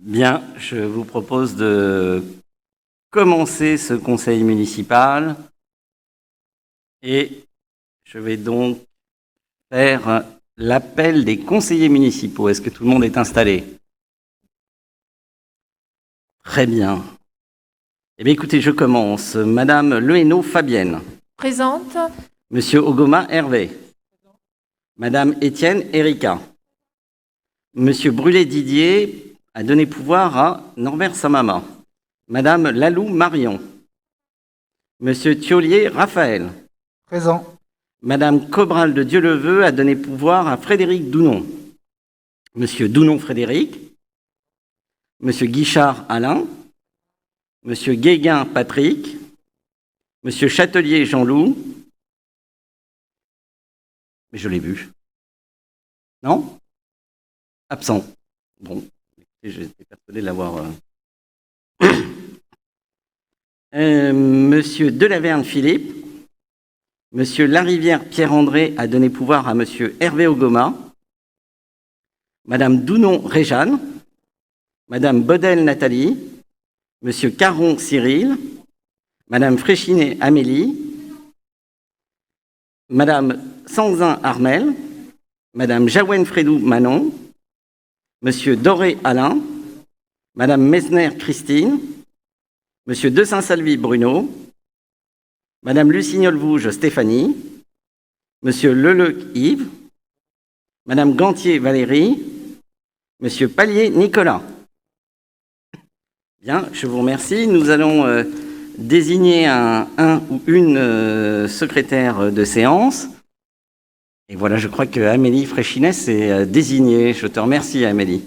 Bien, je vous propose de commencer ce conseil municipal et je vais donc faire l'appel des conseillers municipaux. Est-ce que tout le monde est installé? Très bien. Eh bien, écoutez, je commence. Madame Lehénaud Fabienne. Présente. Monsieur Ogoma Hervé. Madame Étienne Erika. Monsieur Brûlé Didier a donné pouvoir à Norbert Samama. Madame Lalou Marion. Monsieur Thiolier Raphaël. Présent. Madame Cobral de Dieuleveux a donné pouvoir à Frédéric Dounon. Monsieur Dounon Frédéric. Monsieur Guichard Alain. Monsieur Guéguin Patrick. Monsieur Châtelier Jean-Loup. Mais je l'ai vu. Non? Absent. Bon, j'étais persuadé de l'avoir. Monsieur Delaverne Philippe. Monsieur Larivière Pierre-André a donné pouvoir à Monsieur Hervé Ogoma. Madame Dounon Réjeanne. Madame Bodel Nathalie. Monsieur Caron Cyril. Madame Fréchinet Amélie. Madame Sanzin Armel. Madame Jaouen Frédou Manon. Monsieur Doré Alain. Madame Mesner Christine. Monsieur De Saint-Salvi Bruno. Madame Lucignol-Vouge Stéphanie. Monsieur Leleuc Yves. Madame Gantier Valérie. Monsieur Pallier Nicolas. Bien, je vous remercie. Nous allons désigner un ou une secrétaire de séance. Et voilà, je crois que Amélie Fréchinet est désignée. Je te remercie, Amélie.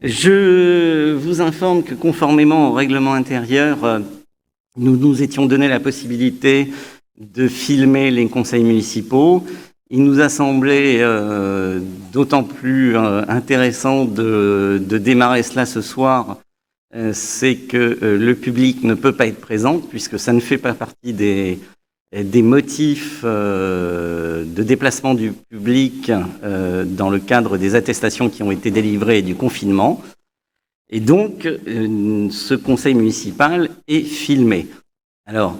Je vous informe que conformément au règlement intérieur, nous nous étions donné la possibilité de filmer les conseils municipaux. Il nous a semblé d'autant plus intéressant de démarrer cela ce soir, c'est que le public ne peut pas être présent puisque ça ne fait pas partie des motifs de déplacement du public dans le cadre des attestations qui ont été délivrées et du confinement. Et donc, ce conseil municipal est filmé. Alors,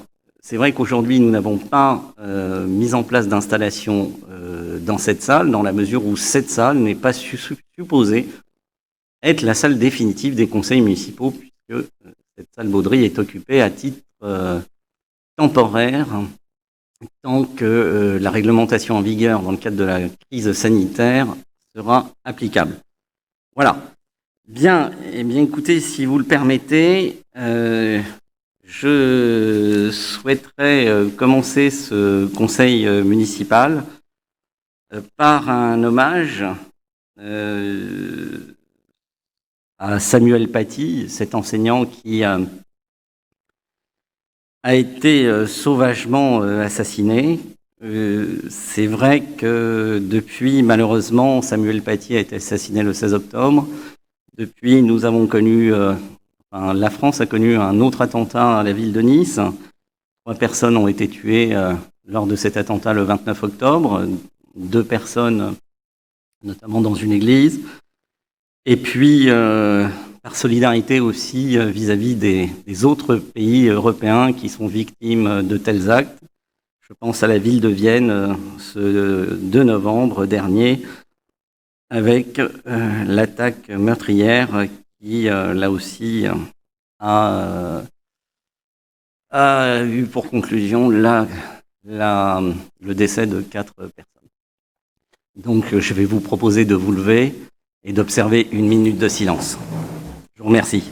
c'est vrai qu'aujourd'hui, nous n'avons pas mis en place d'installation dans cette salle, dans la mesure où cette salle n'est pas supposée être la salle définitive des conseils municipaux, puisque cette salle Baudry est occupée à titre temporaire, tant que la réglementation en vigueur dans le cadre de la crise sanitaire sera applicable. Voilà. Bien, eh bien écoutez, si vous le permettez, je souhaiterais commencer ce conseil municipal par un hommage à Samuel Paty, cet enseignant qui a été sauvagement assassiné. C'est vrai que depuis, malheureusement, Samuel Paty a été assassiné le 16 octobre. Depuis, nous avons connu, la France a connu un autre attentat à la ville de Nice. 3 personnes ont été tuées lors de cet attentat le 29 octobre. 2 personnes, notamment dans une église. Et puis, par solidarité aussi vis-à-vis des autres pays européens qui sont victimes de tels actes. Je pense à la ville de Vienne ce 2 novembre dernier, avec l'attaque meurtrière qui, là aussi, a eu pour conclusion le décès de 4 personnes. Donc, je vais vous proposer de vous lever et d'observer 1 minute de silence. Je vous remercie.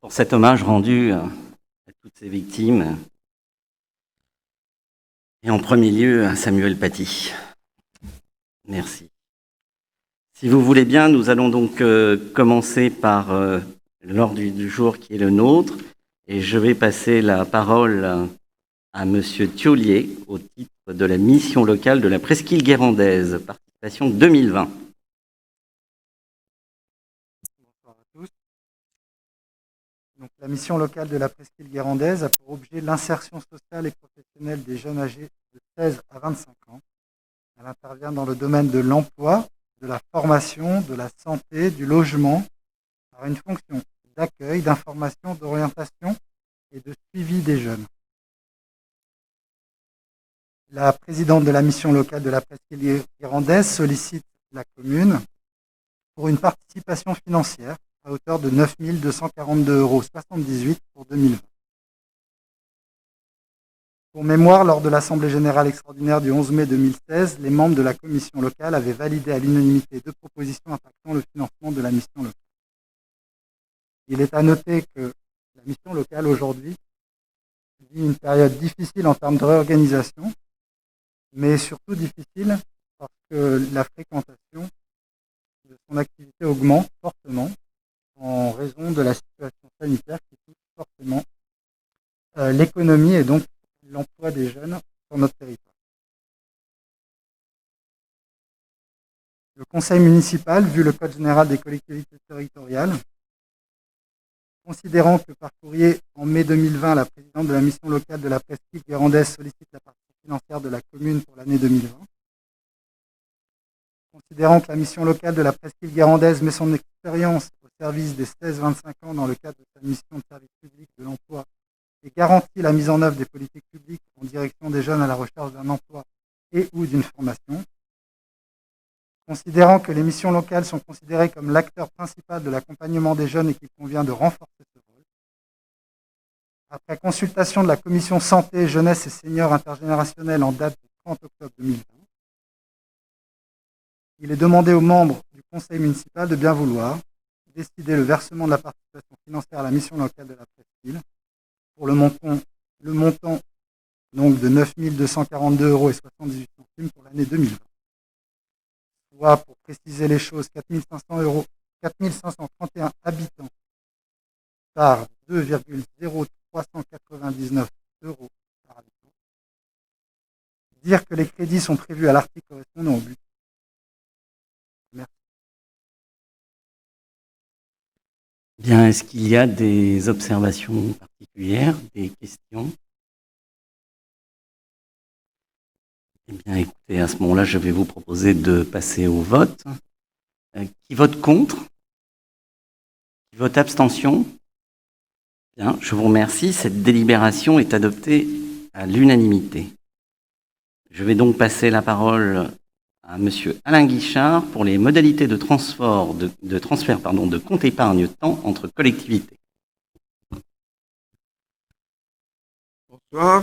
pour cet hommage rendu à toutes ces victimes, et en premier lieu à Samuel Paty. Merci. Si vous voulez bien, nous allons donc commencer par l'ordre du jour qui est le nôtre, et je vais passer la parole à Monsieur Thiollier au titre de la mission locale de la presqu'île guérandaise, participation 2020. Bonsoir à tous. Donc, la mission locale de la presqu'île guérandaise a pour objet l'insertion sociale et professionnelle des jeunes âgés de 16 à 25 ans. Elle intervient dans le domaine de l'emploi, de la formation, de la santé, du logement, par une fonction d'accueil, d'information, d'orientation et de suivi des jeunes. La présidente de la mission locale de la presqu'île guérandaise sollicite la commune pour une participation financière à hauteur de 9 242,78 € pour 2020. Pour mémoire, lors de l'Assemblée générale extraordinaire du 11 mai 2016, les membres de la commission locale avaient validé à l'unanimité deux propositions impactant le financement de la mission locale. Il est à noter que la mission locale aujourd'hui vit une période difficile en termes de réorganisation, mais surtout difficile parce que la fréquentation de son activité augmente fortement en raison de la situation sanitaire qui touche fortement l'économie et donc l'emploi des jeunes sur notre territoire. Le conseil municipal, vu le Code général des collectivités territoriales, considérant que par courrier en mai 2020, la présidente de la mission locale de la presqu'île guérandaise sollicite la partie financière de la commune pour l'année 2020, considérant que la mission locale de la presqu'île guérandaise met son expérience au service des 16-25 ans dans le cadre de sa mission de service public de l'emploi et garantit la mise en œuvre des politiques publiques en direction des jeunes à la recherche d'un emploi et ou d'une formation, considérant que les missions locales sont considérées comme l'acteur principal de l'accompagnement des jeunes et qu'il convient de renforcer ce rôle, après consultation de la commission santé, jeunesse et seniors intergénérationnelle en date du 30 octobre 2020, il est demandé aux membres du conseil municipal de bien vouloir décider le versement de la participation financière à la mission locale de la presqu'île pour le montant donc de 9 242,78 € pour l'année 2020. Soit, pour préciser les choses, 4 531 habitants par 2,0399 € par habitant. Dire que les crédits sont prévus à l'article correspondant au but. Merci. Bien, est-ce qu'il y a des observations particulières, des questions? Eh bien, écoutez, à ce moment-là, je vais vous proposer de passer au vote. Qui vote contre? Qui vote abstention? Bien, je vous remercie. Cette délibération est adoptée à l'unanimité. Je vais donc passer la parole à Monsieur Alain Guichard pour les modalités de transfert de compte épargne-temps entre collectivités. Bonsoir.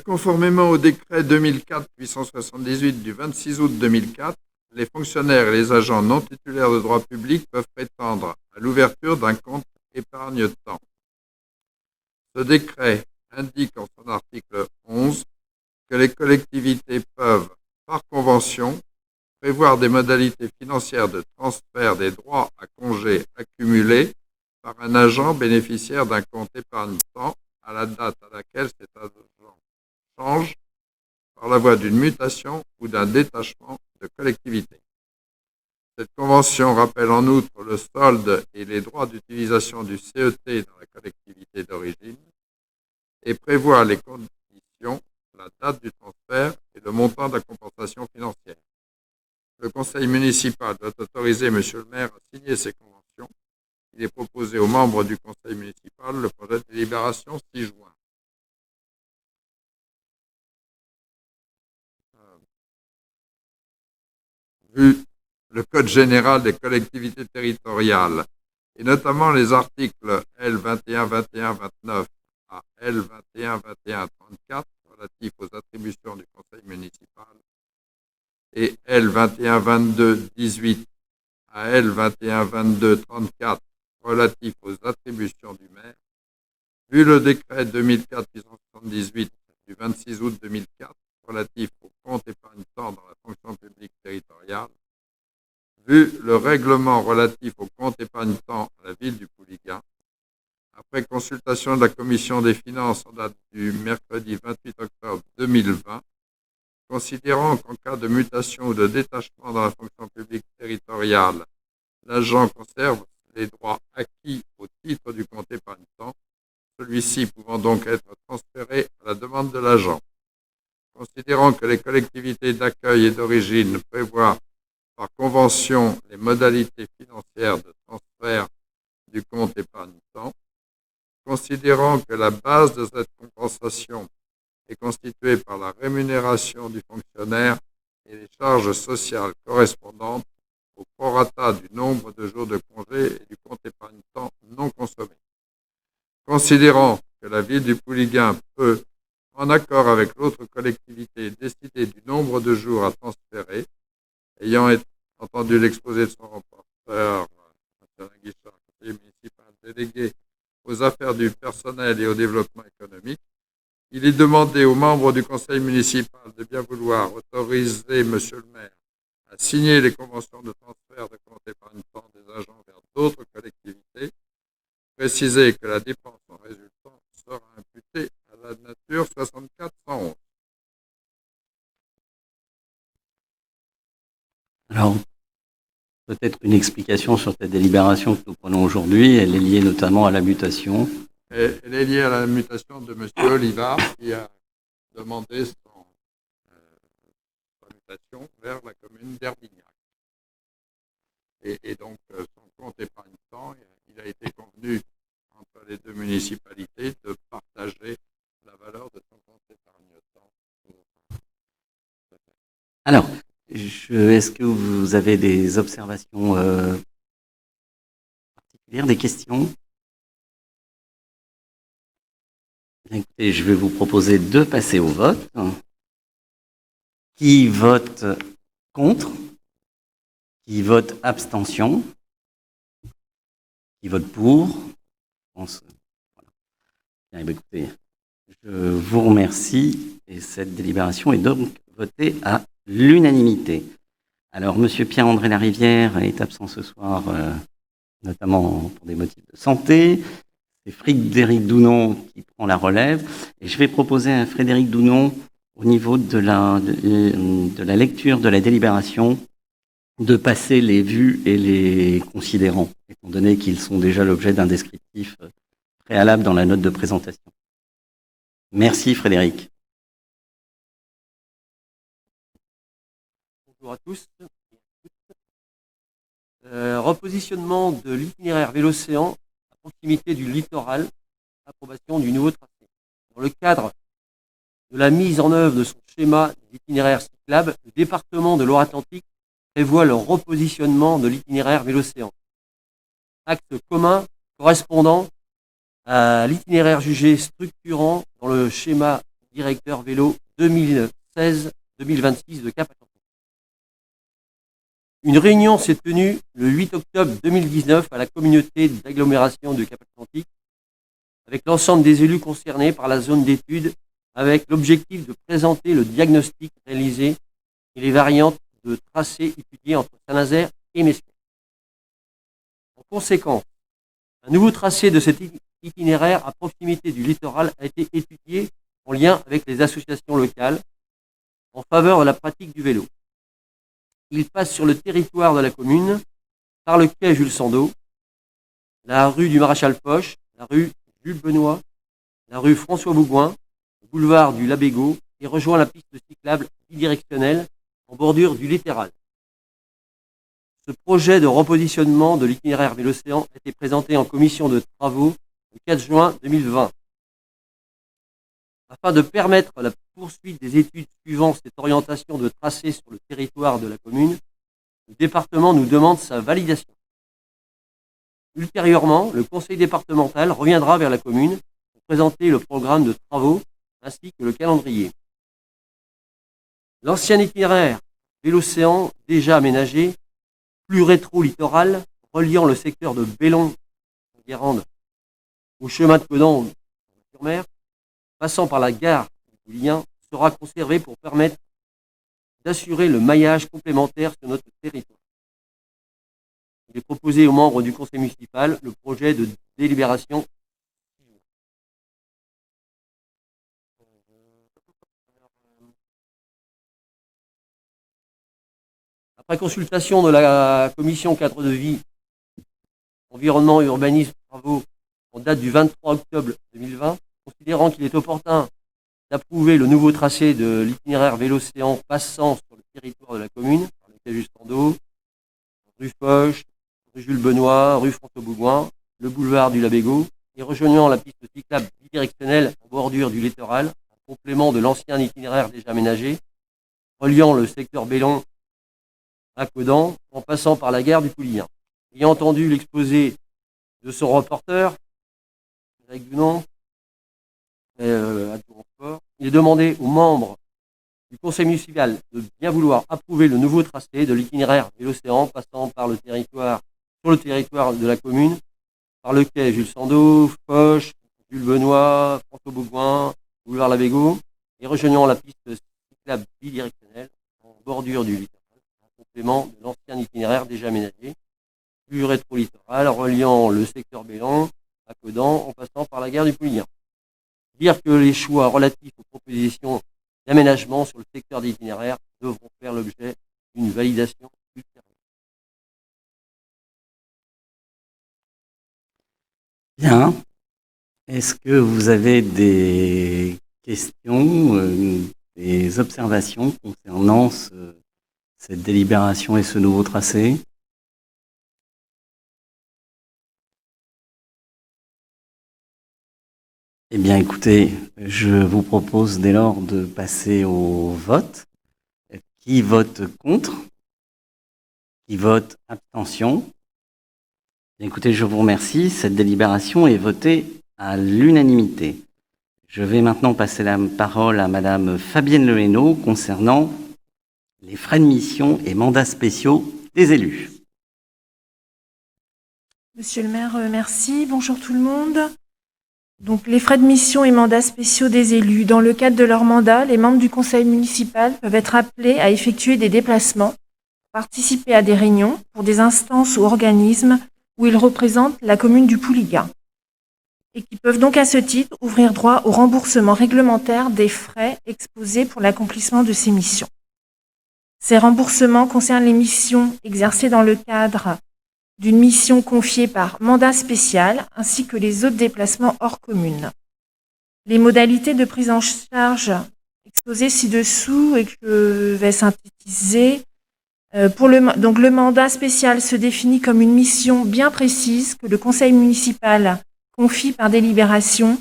Conformément au décret 2004-878 du 26 août 2004, les fonctionnaires et les agents non titulaires de droit public peuvent prétendre à l'ouverture d'un compte épargne-temps. Ce décret indique en son article 11 que les collectivités peuvent, par convention, prévoir des modalités financières de transfert des droits à congés accumulés par un agent bénéficiaire d'un compte épargne-temps à la date à laquelle cet agent change par la voie d'une mutation ou d'un détachement de collectivité. Cette convention rappelle en outre le solde et les droits d'utilisation du CET dans la collectivité d'origine et prévoit les conditions, la date du transfert et le montant de la compensation financière. Le conseil municipal doit autoriser M. le maire à signer ces conventions. Il est proposé aux membres du conseil municipal le projet de délibération 6 juin. Vu le Code général des collectivités territoriales, et notamment les articles L 21-21-29 à L 21-21-34 relatifs aux attributions du conseil municipal, et L 21-22-18 à L 21-22-34 relatif aux attributions du maire, vu le décret 2004-878 du 26 août 2004 relatif au compte épargne-temps dans la fonction publique territoriale, vu le règlement relatif au compte épargne-temps à la ville du Pouliguen, après consultation de la commission des finances en date du mercredi 28 octobre 2020, considérant qu'en cas de mutation ou de détachement dans la fonction publique territoriale, l'agent conserve les droits acquis au titre du compte épargne-temps, celui-ci pouvant donc être transféré à la demande de l'agent. Considérant que les collectivités d'accueil et d'origine prévoient par convention les modalités financières de transfert du compte épargne-temps, considérant que la base de cette compensation est constituée par la rémunération du fonctionnaire et les charges sociales correspondantes au prorata du nombre de jours de congé et du compte épargne-temps non consommé. Considérant que la ville du Pouliguen peut, en accord avec l'autre collectivité, décider du nombre de jours à transférer, ayant entendu l'exposé de son rapporteur, M. Guichard, conseiller municipal délégué aux affaires du personnel et au développement économique, il est demandé aux membres du conseil municipal de bien vouloir autoriser M. le maire à signer les conventions de transfert de compte épargne-temps des agents vers d'autres collectivités, préciser que la dépense en résultant sera imputée à la nature 64-111. Alors, peut-être une explication sur cette délibération que nous prenons aujourd'hui, elle est liée notamment à la mutation. Elle est liée à la mutation de M. Olivard qui a demandé sa mutation vers la commune d'Herbignac. Et donc, son compte épargne-temps, il a été convenu entre les deux municipalités de partager la valeur de son compte épargne-temps. Alors, est-ce que vous avez des observations particulières, des questions? Écoutez, je vais vous proposer de passer au vote. Qui vote contre? Qui vote abstention? Qui vote pour? Voilà. Bien, écoutez, je vous remercie et cette délibération est donc votée à l'unanimité. Alors, Monsieur Pierre-André Larivière est absent ce soir, notamment pour des motifs de santé. C'est Frédéric Dounon qui prend la relève. Et je vais proposer à Frédéric Dounon, au niveau de la lecture de la délibération, de passer les vues et les considérants, étant donné qu'ils sont déjà l'objet d'un descriptif préalable dans la note de présentation. Merci Frédéric. Bonjour à tous. Repositionnement de l'itinéraire Vélo-Océan à proximité du littoral, approbation du nouveau tracé. Dans le cadre de la mise en œuvre de son schéma d'itinéraire cyclable, le département de Loire-Atlantique prévoit le repositionnement de l'itinéraire Vélo-Océan. Axe commun correspondant à l'itinéraire jugé structurant dans le schéma directeur vélo 2016-2026 de Cap-Atlantique. Une réunion s'est tenue le 8 octobre 2019 à la communauté d'agglomération de Cap-Atlantique avec l'ensemble des élus concernés par la zone d'étude avec l'objectif de présenter le diagnostic réalisé et les variantes de tracés étudiés entre Saint-Nazaire et Mesquite. En conséquence, un nouveau tracé de cet itinéraire à proximité du littoral a été étudié en lien avec les associations locales en faveur de la pratique du vélo. Il passe sur le territoire de la commune par le quai Jules Sandeau, la rue du Maréchal Foch, la rue Jules Benoît, la rue François Bougouin, le boulevard du Labégo et rejoint la piste cyclable bidirectionnelle en bordure du littoral. Ce projet de repositionnement de l'itinéraire Vélo-Océan a été présenté en commission de travaux le 4 juin 2020. Afin de permettre la poursuite des études suivant cette orientation de tracé sur le territoire de la commune, le département nous demande sa validation. Ultérieurement, le conseil départemental reviendra vers la commune pour présenter le programme de travaux ainsi que le calendrier. L'ancien itinéraire Vélo-Océan, déjà aménagé, plus rétro-littoral, reliant le secteur de Bellon Guérande au chemin de Codan-sur-Mer, passant par la gare du Poulien, sera conservé pour permettre d'assurer le maillage complémentaire sur notre territoire. Il est proposé aux membres du conseil municipal le projet de délibération. Après consultation de la commission cadre de vie, environnement et urbanisme travaux en date du 23 octobre 2020, considérant qu'il est opportun d'approuver le nouveau tracé de l'itinéraire Vélo-Océan passant sur le territoire de la commune, par le quai Justin d'Eau, rue Foch, rue Jules Benoît, rue François Bougoin, le boulevard du Labégo, et rejoignant la piste cyclable bidirectionnelle en bordure du littoral, en complément de l'ancien itinéraire déjà aménagé, reliant le secteur Bélon à Codan, en passant par la gare du Poulien. Ayant entendu l'exposé de son reporter, Eric Dunant, il est demandé aux membres du conseil municipal de bien vouloir approuver le nouveau tracé de l'itinéraire Vélo-Océan passant par le territoire, sur le territoire de la commune, par le quai Jules Sandeau, Foch, Jules Benoît, François Bougoin, boulevard Labégo, et rejoignant la piste cyclable bidirectionnelle en bordure du littoral, en complément de l'ancien itinéraire déjà aménagé, du rétro-littoral, reliant le secteur Bélon à Codan en passant par la gare du Poulien. Dire que les choix relatifs aux propositions d'aménagement sur le secteur d'itinéraire devront faire l'objet d'une validation ultérieure. Bien. Est-ce que vous avez des questions, des observations concernant cette délibération et ce nouveau tracé ? Eh bien, écoutez, je vous propose dès lors de passer au vote. Qui vote contre ? Qui vote abstention ? Écoutez, je vous remercie. Cette délibération est votée à l'unanimité. Je vais maintenant passer la parole à Madame Fabienne Lehénault concernant les frais de mission et mandats spéciaux des élus. Monsieur le maire, merci. Bonjour tout le monde. Donc, les frais de mission et mandats spéciaux des élus. Dans le cadre de leur mandat, les membres du conseil municipal peuvent être appelés à effectuer des déplacements, participer à des réunions pour des instances ou organismes où ils représentent la commune du Pouliguen, et qui peuvent donc à ce titre ouvrir droit au remboursement réglementaire des frais exposés pour l'accomplissement de ces missions. Ces remboursements concernent les missions exercées dans le cadre d'une mission confiée par mandat spécial, ainsi que les autres déplacements hors commune. Les modalités de prise en charge exposées ci-dessous et que je vais synthétiser. Donc le mandat spécial se définit comme une mission bien précise que le conseil municipal confie par délibération,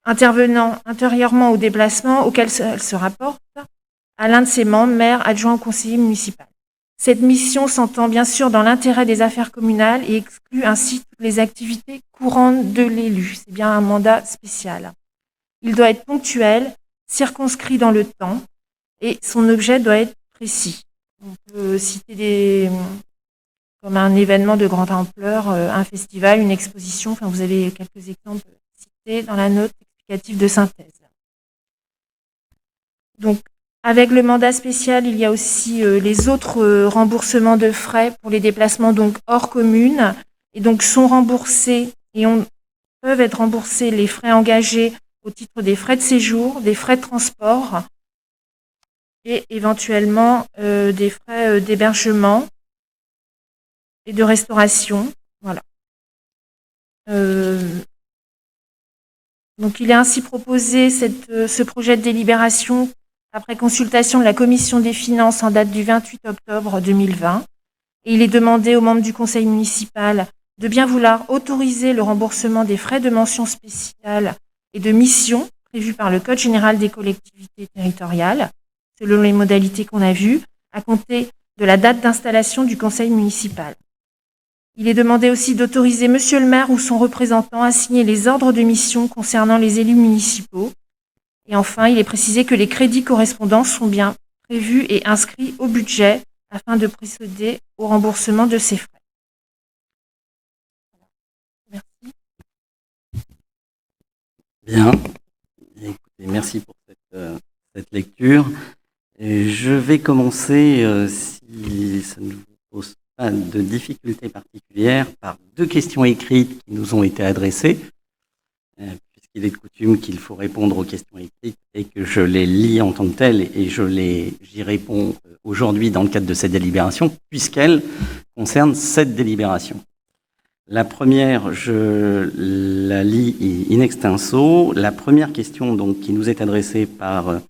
intervenant intérieurement au déplacement auquel elle se rapporte à l'un de ses membres, maire, adjoint ou conseiller municipal. Cette mission s'entend bien sûr dans l'intérêt des affaires communales et exclut ainsi toutes les activités courantes de l'élu. C'est bien un mandat spécial. Il doit être ponctuel, circonscrit dans le temps et son objet doit être précis. On peut citer comme un événement de grande ampleur, un festival, une exposition. Enfin, vous avez quelques exemples cités dans la note explicative de synthèse. Donc, avec le mandat spécial, il y a aussi les autres remboursements de frais pour les déplacements donc hors commune, et donc sont remboursés et peuvent être remboursés les frais engagés au titre des frais de séjour, des frais de transport et éventuellement des frais d'hébergement et de restauration. Voilà. Donc il est ainsi proposé ce projet de délibération après consultation de la commission des finances en date du 28 octobre 2020. Et il est demandé aux membres du conseil municipal de bien vouloir autoriser le remboursement des frais de mention spéciale et de mission prévus par le Code général des collectivités territoriales, selon les modalités qu'on a vues, à compter de la date d'installation du conseil municipal. Il est demandé aussi d'autoriser monsieur le maire ou son représentant à signer les ordres de mission concernant les élus municipaux. Et enfin, il est précisé que les crédits correspondants sont bien prévus et inscrits au budget afin de procéder au remboursement de ces frais. Bien. Écoutez, merci pour cette lecture. Et je vais commencer, si ça ne vous pose pas de difficultés particulières, par 2 questions écrites qui nous ont été adressées, puisqu'il est de coutume qu'il faut répondre aux questions écrites et que je les lis en tant que telles et j'y réponds aujourd'hui dans le cadre de cette délibération, puisqu'elle concerne cette délibération. La première, je la lis in extenso. La première question donc, qui nous est adressée par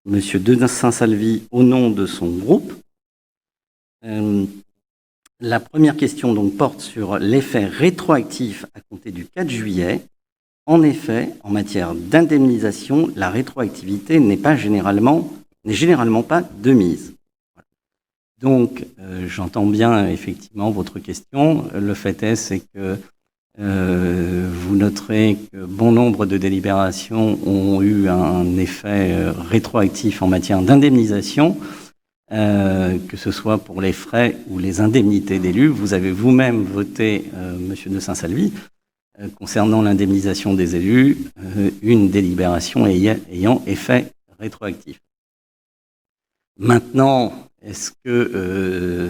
Monsieur de Saint-Salvi au nom de son groupe. La première question donc, porte sur l'effet rétroactif à compter du 4 juillet. En effet, en matière d'indemnisation, la rétroactivité n'est généralement pas de mise. Donc, j'entends bien effectivement votre question. Le fait est, c'est que vous noterez que bon nombre de délibérations ont eu un effet rétroactif en matière d'indemnisation, que ce soit pour les frais ou les indemnités d'élus. Vous avez vous-même voté, Monsieur de Saint-Salvi, concernant l'indemnisation des élus, une délibération ayant effet rétroactif. Maintenant, est-ce que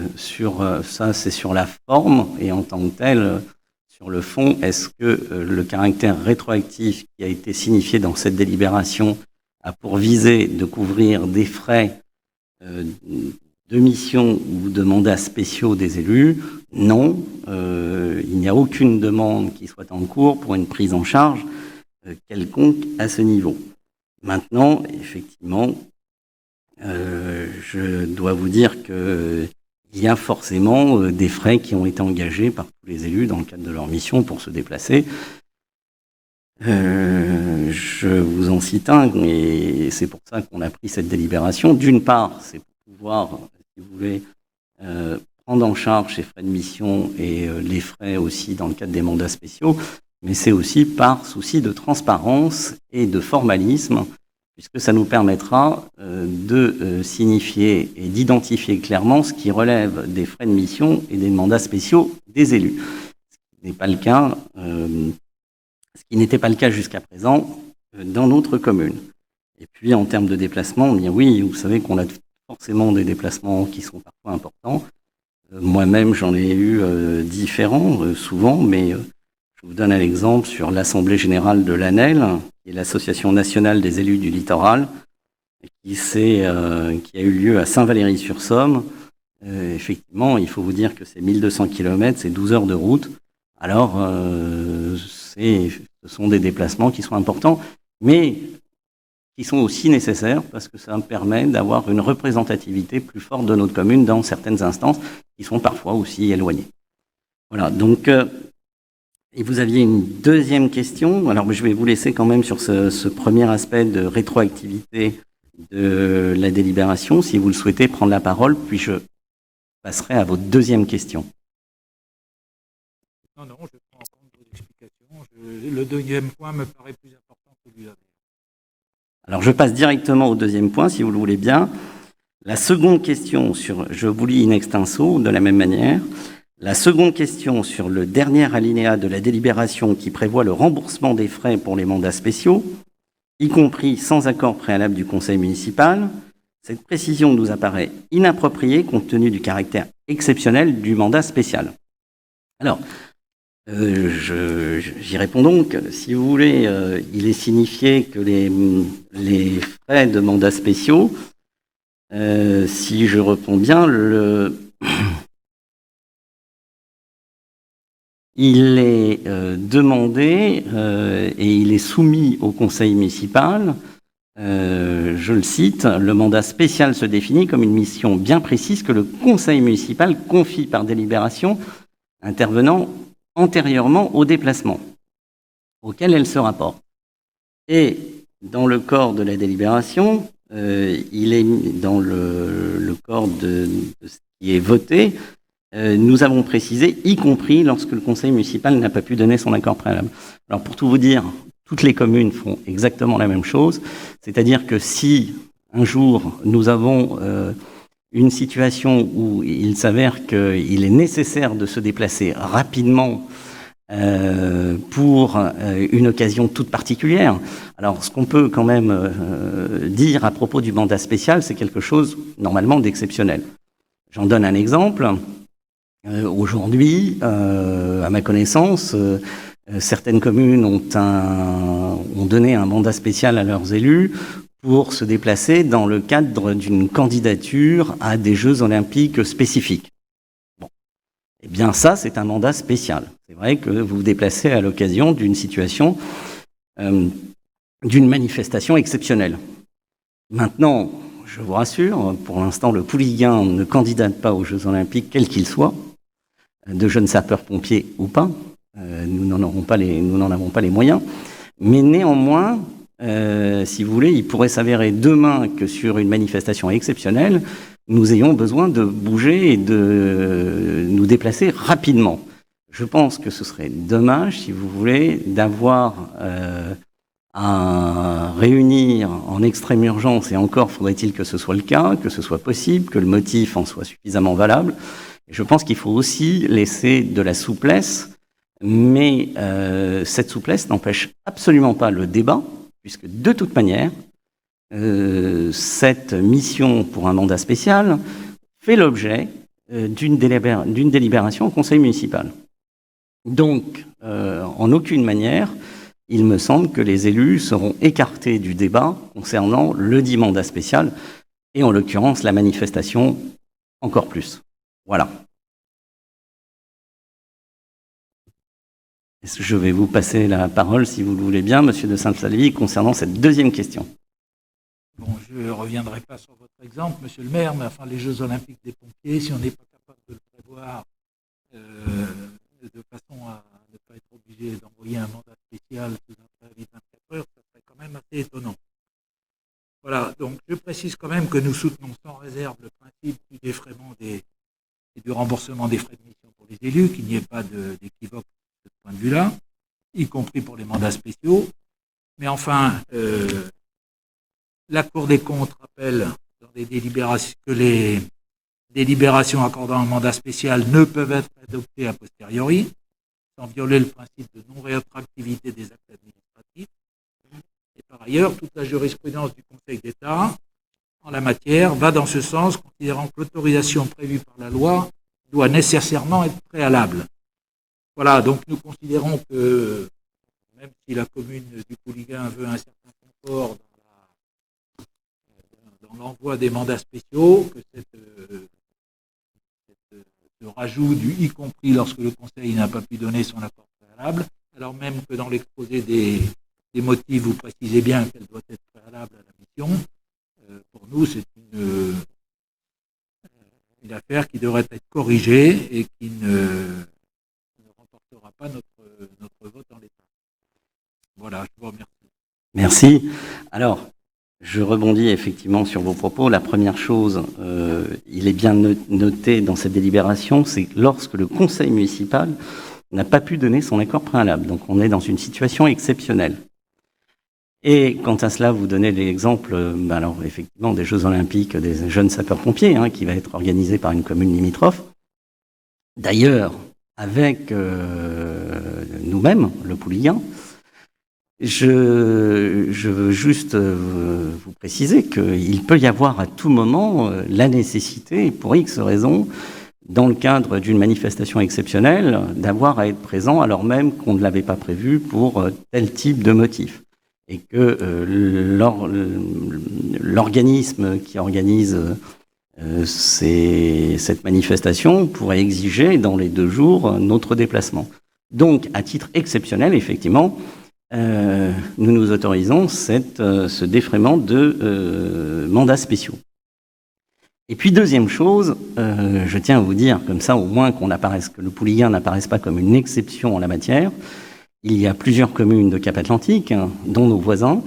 ça, c'est sur la forme, et en tant que tel, sur le fond, est-ce que le caractère rétroactif qui a été signifié dans cette délibération a pour visée de couvrir des frais de mission ou de mandats spéciaux des élus? Non, il n'y a aucune demande qui soit en cours pour une prise en charge quelconque à ce niveau. Maintenant, effectivement, je dois vous dire qu'il y a forcément des frais qui ont été engagés par tous les élus dans le cadre de leur mission pour se déplacer. Je vous en cite un, et c'est pour ça qu'on a pris cette délibération. D'une part, c'est pour pouvoir, si vous voulez, prendre en charge ces frais de mission et les frais aussi dans le cadre des mandats spéciaux, mais c'est aussi par souci de transparence et de formalisme, puisque ça nous permettra de signifier et d'identifier clairement ce qui relève des frais de mission et des mandats spéciaux des élus. Ce qui n'était pas le cas jusqu'à présent dans notre commune. Et puis en termes de déplacement, bien oui, vous savez qu'on a forcément des déplacements qui sont parfois importants. Moi-même, j'en ai eu différents, souvent, mais je vous donne un exemple sur l'Assemblée générale de l'ANEL, qui est l'Association nationale des élus du littoral, qui a eu lieu à Saint-Valery-sur-Somme. Effectivement, il faut vous dire que c'est 1200 km, c'est 12 heures de route. Alors, ce sont des déplacements qui sont importants, mais qui sont aussi nécessaires parce que ça permet d'avoir une représentativité plus forte de notre commune dans certaines instances qui sont parfois aussi éloignées. Voilà, donc... Et vous aviez une deuxième question. Alors, je vais vous laisser quand même sur ce premier aspect de rétroactivité de la délibération, si vous le souhaitez prendre la parole, puis je passerai à votre deuxième question. Non, je prends en compte vos explications. Le deuxième point me paraît plus important que celui-là. Alors, je passe directement au deuxième point, si vous le voulez bien. La seconde question je vous lis in extenso, de la même manière. La seconde question sur le dernier alinéa de la délibération qui prévoit le remboursement des frais pour les mandats spéciaux, y compris sans accord préalable du conseil municipal, cette précision nous apparaît inappropriée compte tenu du caractère exceptionnel du mandat spécial. Alors, j'y réponds donc. Si vous voulez, il est signifié que les frais de mandats spéciaux, si je reprends bien, il est demandé et il est soumis au conseil municipal. Je le cite, le mandat spécial se définit comme une mission bien précise que le conseil municipal confie par délibération intervenant antérieurement au déplacement auquel elle se rapporte. Et dans le corps de la délibération, il est dans le corps de ce qui est voté. Nous avons précisé, y compris lorsque le conseil municipal n'a pas pu donner son accord préalable. Alors pour tout vous dire, toutes les communes font exactement la même chose, c'est-à-dire que si un jour nous avons une situation où il s'avère qu'il est nécessaire de se déplacer rapidement pour une occasion toute particulière. Alors, ce qu'on peut quand même dire à propos du mandat spécial, c'est quelque chose normalement d'exceptionnel. J'en donne un exemple. Aujourd'hui, à ma connaissance, certaines communes ont donné un mandat spécial à leurs élus pour se déplacer dans le cadre d'une candidature à des Jeux olympiques spécifiques. Bon. Eh bien, ça, c'est un mandat spécial. C'est vrai que vous vous déplacez à l'occasion d'une situation, d'une manifestation exceptionnelle. Maintenant, je vous rassure, pour l'instant, le Pouliguen ne candidate pas aux Jeux olympiques, quels qu'ils soient, de jeunes sapeurs-pompiers ou pas. Nous n'en avons pas les moyens. Mais néanmoins, si vous voulez, il pourrait s'avérer demain que sur une manifestation exceptionnelle, nous ayons besoin de bouger et de nous déplacer rapidement. Je pense que ce serait dommage, si vous voulez, d'avoir à réunir en extrême urgence, et encore faudrait-il que ce soit le cas, que ce soit possible, que le motif en soit suffisamment valable. Et je pense qu'il faut aussi laisser de la souplesse, mais cette souplesse n'empêche absolument pas le débat, puisque de toute manière, cette mission pour un mandat spécial fait l'objet d'une délibération au conseil municipal. Donc, en aucune manière, il me semble que les élus seront écartés du débat concernant le dit mandat spécial, et en l'occurrence la manifestation encore plus. Voilà. Je vais vous passer la parole, si vous le voulez bien, Monsieur de Saint-Salvi, concernant cette deuxième question. Bon, je ne reviendrai pas sur votre exemple, Monsieur le maire, mais enfin, les Jeux olympiques des pompiers, si on n'est pas capable de le prévoir de façon à ne pas être obligé d'envoyer un mandat spécial sous un préavis de 24 heures, ça serait quand même assez étonnant. Voilà, donc je précise quand même que nous soutenons sans réserve le principe du défraiement et du remboursement des frais de mission pour les élus, qu'il n'y ait pas d'équivoque de ce point de vue-là, y compris pour les mandats spéciaux. Mais enfin, la Cour des comptes rappelle dans des délibérations que les délibérations accordant un mandat spécial ne peuvent être adoptées a posteriori, sans violer le principe de non-rétroactivité des actes administratifs. Et par ailleurs, toute la jurisprudence du Conseil d'État en la matière va dans ce sens, considérant que l'autorisation prévue par la loi doit nécessairement être préalable. Voilà, donc nous considérons que, même si la commune du Pouliguen veut un certain confort dans l'envoi des mandats spéciaux, que ce rajout du y compris lorsque le Conseil n'a pas pu donner son accord préalable, alors même que dans l'exposé des motifs, vous précisez bien qu'elle doit être préalable à la mission, pour nous, c'est une affaire qui devrait être corrigée et qui ne remportera pas notre vote en l'état. Voilà, je vous remercie. Merci. Alors, je rebondis effectivement sur vos propos. La première chose, il est bien noté dans cette délibération, c'est lorsque le conseil municipal n'a pas pu donner son accord préalable. Donc, on est dans une situation exceptionnelle. Et quant à cela, vous donnez l'exemple, alors effectivement, des Jeux olympiques des jeunes sapeurs-pompiers, qui va être organisé par une commune limitrophe. D'ailleurs, avec nous-mêmes, le Pouliguen, je veux juste vous préciser qu'il peut y avoir à tout moment la nécessité, pour X raisons, dans le cadre d'une manifestation exceptionnelle, d'avoir à être présent alors même qu'on ne l'avait pas prévu pour tel type de motif. Et que l'organisme qui organise cette manifestation pourrait exiger dans les 2 jours notre déplacement. Donc, à titre exceptionnel, effectivement, nous nous autorisons ce défraiement de mandats spéciaux. Et puis, deuxième chose, je tiens à vous dire, comme ça au moins que le Pouliguen n'apparaisse pas comme une exception en la matière. Il y a plusieurs communes de Cap-Atlantique, dont nos voisins,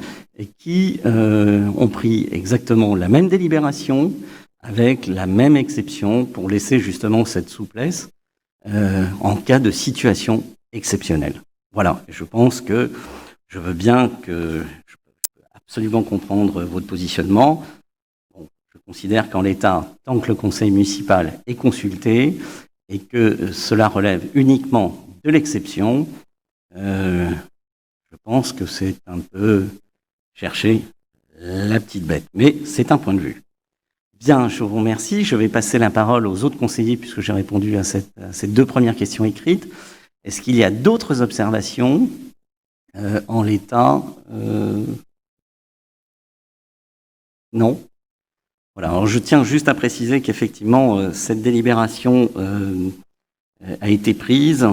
qui ont pris exactement la même délibération, avec la même exception, pour laisser justement cette souplesse en cas de situation exceptionnelle. Voilà, je pense que je veux peux absolument comprendre votre positionnement. Bon, je considère qu'en l'état, tant que le conseil municipal est consulté et que cela relève uniquement de l'exception, je pense que c'est un peu chercher la petite bête, mais c'est un point de vue. Bien, je vous remercie. Je vais passer la parole aux autres conseillers puisque j'ai répondu à ces deux premières questions écrites. Est-ce qu'il y a d'autres observations en l'état? Non. Voilà. Alors, je tiens juste à préciser qu'effectivement, cette délibération a été prise.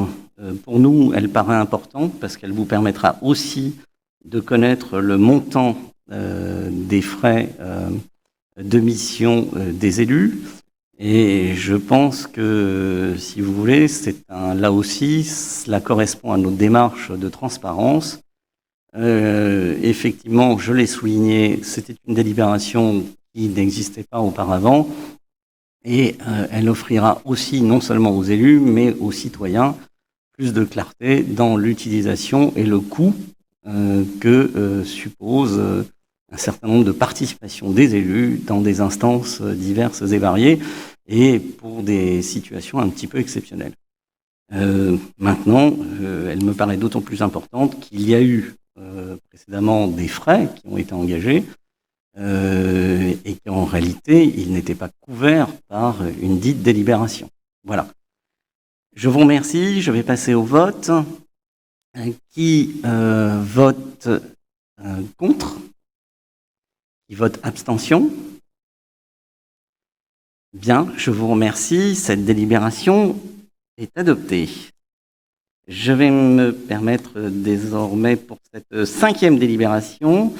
Pour nous, elle paraît importante parce qu'elle vous permettra aussi de connaître le montant des frais de mission des élus. Et je pense que, si vous voulez, là aussi, cela correspond à notre démarche de transparence. Effectivement, je l'ai souligné, c'était une délibération qui n'existait pas auparavant et elle offrira aussi, non seulement aux élus, mais aux citoyens, plus de clarté dans l'utilisation et le coût que suppose un certain nombre de participations des élus dans des instances diverses et variées et pour des situations un petit peu exceptionnelles. Maintenant, elle me paraît d'autant plus importante qu'il y a eu précédemment des frais qui ont été engagés et qu'en réalité, ils n'étaient pas couverts par une dite délibération. Voilà. Je vous remercie. Je vais passer au vote. Qui vote contre? Qui vote abstention? Bien, je vous remercie. Cette délibération est adoptée. Je vais me permettre désormais pour cette 5e délibération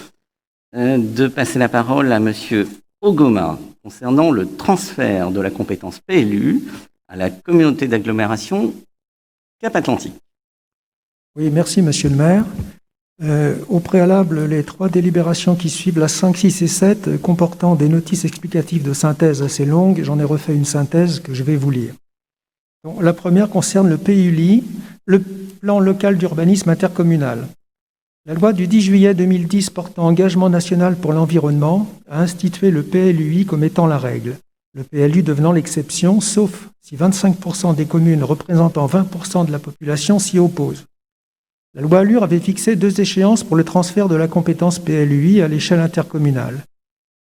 de passer la parole à Monsieur Ogoma concernant le transfert de la compétence PLU à la communauté d'agglomération Cap-Atlantique. Oui, merci Monsieur le maire. Au préalable, les 3 délibérations qui suivent, la 5, 6 et 7, comportant des notices explicatives de synthèse assez longues, j'en ai refait une synthèse que je vais vous lire. Donc, la première concerne le PULI, le plan local d'urbanisme intercommunal. La loi du 10 juillet 2010 portant engagement national pour l'environnement a institué le PLUI comme étant la règle, le PLU devenant l'exception, sauf si 25% des communes représentant 20% de la population s'y opposent. La loi ALUR avait fixé 2 échéances pour le transfert de la compétence PLUI à l'échelle intercommunale.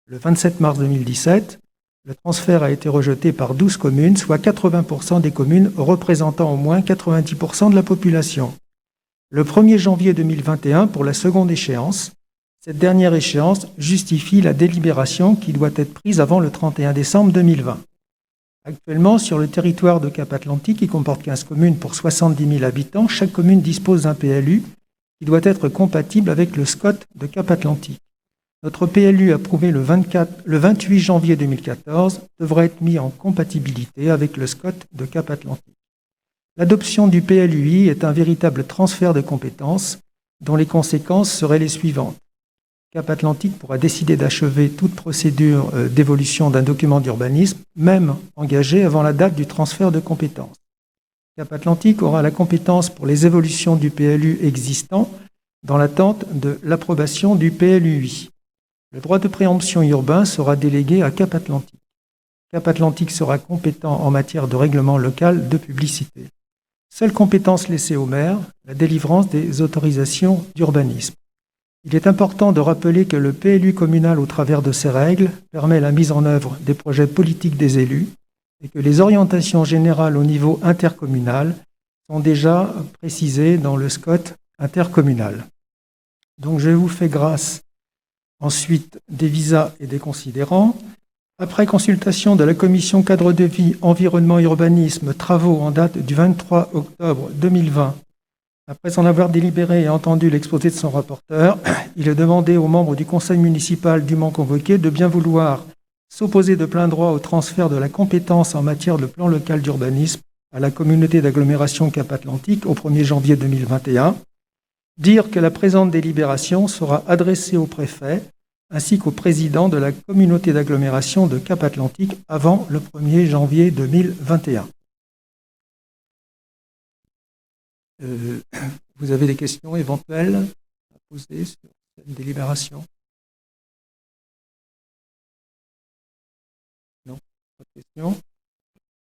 Le 27 mars 2017, le transfert a été rejeté par 12 communes, soit 80% des communes représentant au moins 90% de la population. Le 1er janvier 2021, pour la seconde échéance, cette dernière échéance justifie la délibération qui doit être prise avant le 31 décembre 2020. Actuellement, sur le territoire de Cap-Atlantique, qui comporte 15 communes pour 70 000 habitants, chaque commune dispose d'un PLU qui doit être compatible avec le SCOT de Cap-Atlantique. Notre PLU approuvé le 28 janvier 2014 devra être mis en compatibilité avec le SCOT de Cap-Atlantique. L'adoption du PLUI est un véritable transfert de compétences dont les conséquences seraient les suivantes. Cap-Atlantique pourra décider d'achever toute procédure d'évolution d'un document d'urbanisme, même engagée avant la date du transfert de compétences. Cap-Atlantique aura la compétence pour les évolutions du PLU existant dans l'attente de l'approbation du PLUI. Le droit de préemption urbain sera délégué à Cap-Atlantique. Cap-Atlantique sera compétent en matière de règlement local de publicité. Seule compétence laissée au maire, la délivrance des autorisations d'urbanisme. Il est important de rappeler que le PLU communal, au travers de ses règles, permet la mise en œuvre des projets politiques des élus et que les orientations générales au niveau intercommunal sont déjà précisées dans le SCOT intercommunal. Donc je vous fais grâce ensuite des visas et des considérants. Après consultation de la commission cadre de vie, environnement, urbanisme, travaux en date du 23 octobre 2020, après en avoir délibéré et entendu l'exposé de son rapporteur, il est demandé aux membres du conseil municipal dûment convoqués de bien vouloir s'opposer de plein droit au transfert de la compétence en matière de plan local d'urbanisme à la communauté d'agglomération Cap-Atlantique au 1er janvier 2021, dire que la présente délibération sera adressée au préfet ainsi qu'au président de la communauté d'agglomération de Cap-Atlantique avant le 1er janvier 2021. Vous avez des questions éventuelles à poser sur cette délibération? Non, pas de questions.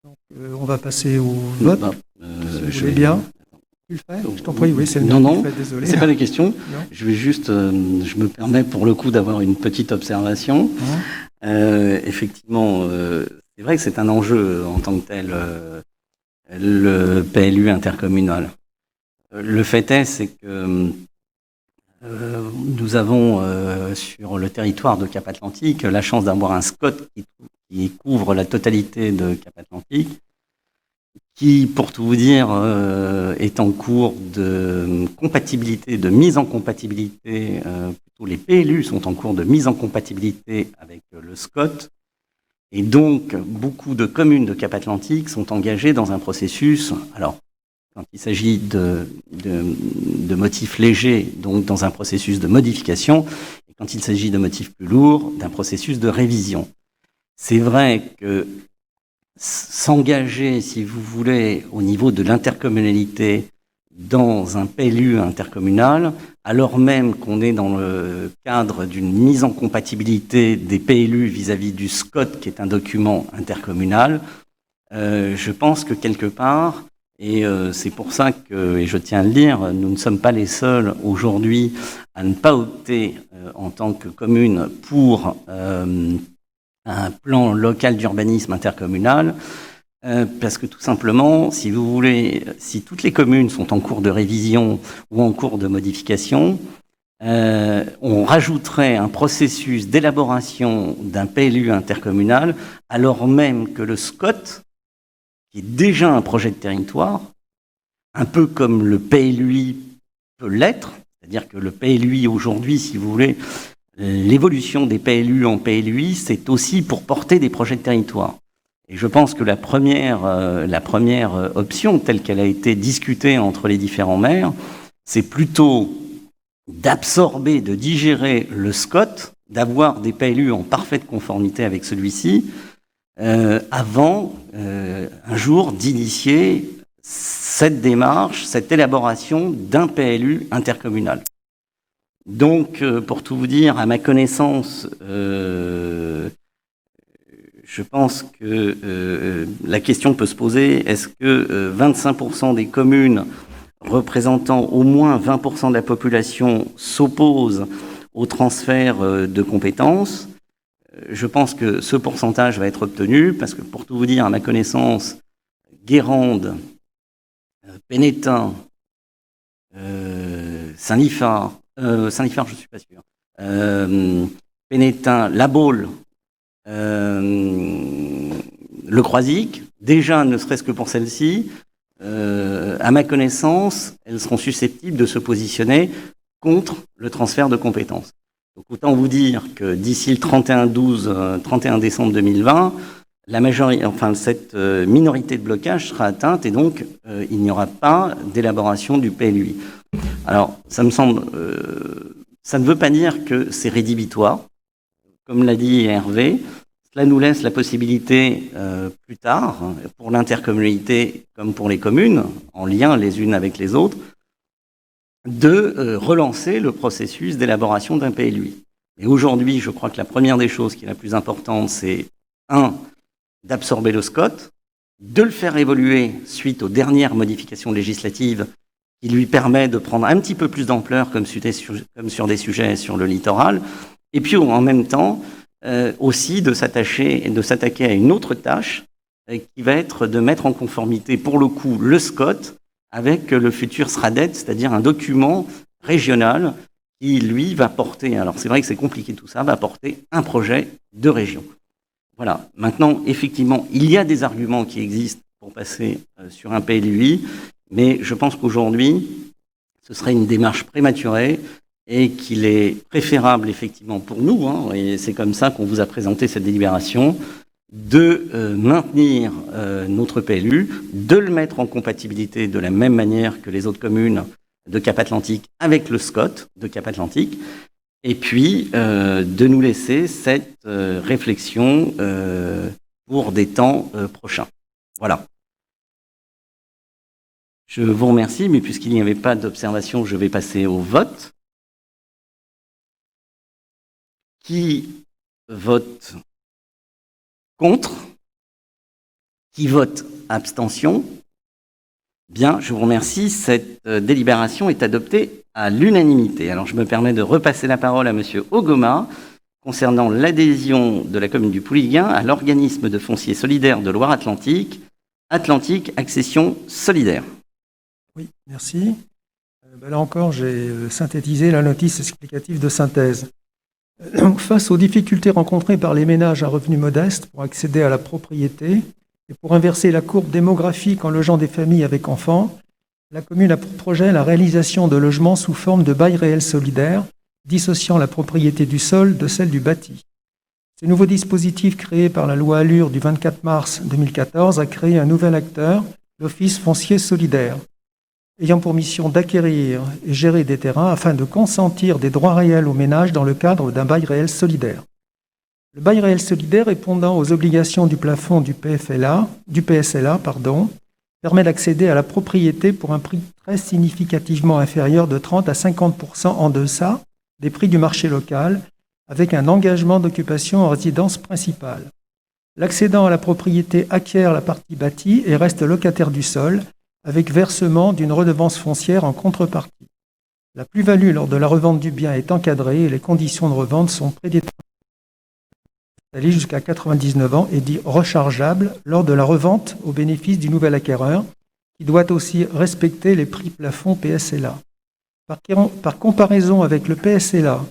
Donc, on va passer au vote. Si vous voulez bien. Tu le fais? Je t'en prie, oui, c'est le Non, maire qui non, le fait, désolé. c'est pas la question. Non. Je vais juste, je me permets pour le coup d'avoir une petite observation. Effectivement, c'est vrai que c'est un enjeu en tant que tel, le PLU intercommunal. Le fait est, c'est que nous avons sur le territoire de Cap-Atlantique la chance d'avoir un SCOT qui couvre la totalité de Cap-Atlantique, qui, pour tout vous dire, est en cours de compatibilité, de mise en compatibilité, plutôt les PLU sont en cours de mise en compatibilité avec le SCOT, et donc beaucoup de communes de Cap-Atlantique sont engagées dans un processus, alors quand il s'agit de motifs légers, donc dans un processus de modification, et quand il s'agit de motifs plus lourds, d'un processus de révision. C'est vrai que s'engager, si vous voulez, au niveau de l'intercommunalité dans un PLU intercommunal, alors même qu'on est dans le cadre d'une mise en compatibilité des PLU vis-à-vis du SCOT, qui est un document intercommunal, je pense que quelque part, et c'est pour ça que, et je tiens à le dire, nous ne sommes pas les seuls aujourd'hui à ne pas opter en tant que commune pour un plan local d'urbanisme intercommunal, parce que tout simplement, si vous voulez, si toutes les communes sont en cours de révision ou en cours de modification, on rajouterait un processus d'élaboration d'un PLU intercommunal, alors même que le SCOT, qui est déjà un projet de territoire, un peu comme le PLUI peut l'être, c'est-à-dire que le PLUI aujourd'hui, si vous voulez, l'évolution des PLU en PLUI, c'est aussi pour porter des projets de territoire. Et je pense que la première option, telle qu'elle a été discutée entre les différents maires, c'est plutôt d'absorber, de digérer le SCOT, d'avoir des PLU en parfaite conformité avec celui-ci, avant un jour d'initier cette démarche, cette élaboration d'un PLU intercommunal. Donc, pour tout vous dire, à ma connaissance, je pense que la question peut se poser, est-ce que 25% des communes représentant au moins 20% de la population s'opposent au transfert de compétences? Je pense que ce pourcentage va être obtenu, parce que pour tout vous dire, à ma connaissance, Guérande, Pénétin, Saint-Liphard, je suis pas sûr, Pénétin, La Baule, Le Croisic, déjà, ne serait-ce que pour celle-ci, à ma connaissance, elles seront susceptibles de se positionner contre le transfert de compétences. Donc, autant vous dire que d'ici le 31 décembre 2020, cette minorité de blocage sera atteinte et donc il n'y aura pas d'élaboration du PLUI. Alors, ça me semble, ça ne veut pas dire que c'est rédhibitoire. Comme l'a dit Hervé, cela nous laisse la possibilité plus tard, pour l'intercommunalité comme pour les communes, en lien les unes avec les autres, de relancer le processus d'élaboration d'un PLUI. Et aujourd'hui, je crois que la première des choses qui est la plus importante, c'est d'absorber le SCOT, de le faire évoluer suite aux dernières modifications législatives qui lui permet de prendre un petit peu plus d'ampleur comme sur des sujets sur le littoral, et puis en même temps aussi de s'attaquer à une autre tâche qui va être de mettre en conformité pour le coup le SCOT avec le futur SRADET, c'est-à-dire un document régional qui, lui, va porter, alors c'est vrai que c'est compliqué tout ça, va porter un projet de région. Voilà. Maintenant, effectivement, il y a des arguments qui existent pour passer sur un PLUI, mais je pense qu'aujourd'hui, ce serait une démarche prématurée et qu'il est préférable, effectivement, pour nous, et c'est comme ça qu'on vous a présenté cette délibération, de maintenir notre PLU, de le mettre en compatibilité de la même manière que les autres communes de Cap-Atlantique avec le SCOT de Cap-Atlantique, et puis de nous laisser cette réflexion pour des temps prochains. Voilà. Je vous remercie, mais puisqu'il n'y avait pas d'observation, je vais passer au vote. Qui vote contre? Qui vote abstention? Bien, je vous remercie. Cette délibération est adoptée à l'unanimité. Alors, je me permets de repasser la parole à Monsieur Ogoma concernant l'adhésion de la commune du Pouliguen à l'organisme de foncier solidaire de Loire-Atlantique, Atlantique Accession Solidaire. Oui, merci. Là encore, j'ai synthétisé la notice explicative de synthèse. Donc, face aux difficultés rencontrées par les ménages à revenus modestes pour accéder à la propriété et pour inverser la courbe démographique en logeant des familles avec enfants, la commune a pour projet la réalisation de logements sous forme de bail réel solidaire, dissociant la propriété du sol de celle du bâti. Ce nouveau dispositif créé par la loi Allure du 24 mars 2014 a créé un nouvel acteur, l'Office foncier solidaire, ayant pour mission d'acquérir et gérer des terrains afin de consentir des droits réels aux ménages dans le cadre d'un bail réel solidaire. Le bail réel solidaire, répondant aux obligations du plafond du PSLA, permet d'accéder à la propriété pour un prix très significativement inférieur de 30 à 50% en deçà des prix du marché local, avec un engagement d'occupation en résidence principale. L'accédant à la propriété acquiert la partie bâtie et reste locataire du sol, avec versement d'une redevance foncière en contrepartie. La plus-value lors de la revente du bien est encadrée et les conditions de revente sont prédéterminées. Elle jusqu'à 99 ans et dit rechargeable lors de la revente au bénéfice du nouvel acquéreur, qui doit aussi respecter les prix plafonds PSLA. Par comparaison avec le PSLA,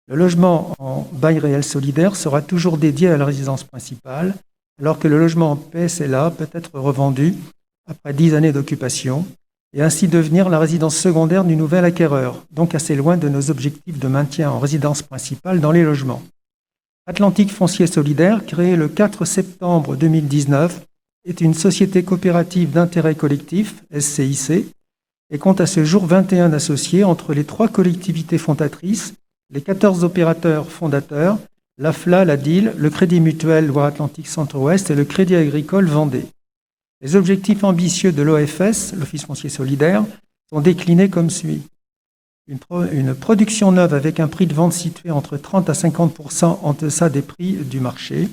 le logement en bail réel solidaire sera toujours dédié à la résidence principale, alors que le logement en PSLA peut être revendu après 10 années d'occupation, et ainsi devenir la résidence secondaire du nouvel acquéreur, donc assez loin de nos objectifs de maintien en résidence principale dans les logements. Atlantique Foncier Solidaire, créé le 4 septembre 2019, est une société coopérative d'intérêt collectif, SCIC, et compte à ce jour 21 associés entre les 3 collectivités fondatrices, les 14 opérateurs fondateurs, l'AFLA, la DIL, le Crédit Mutuel Loire-Atlantique Centre-Ouest et le Crédit Agricole Vendée. Les objectifs ambitieux de l'OFS, l'Office foncier solidaire, sont déclinés comme suit. Une production neuve avec un prix de vente situé entre 30 à 50% en deçà des prix du marché.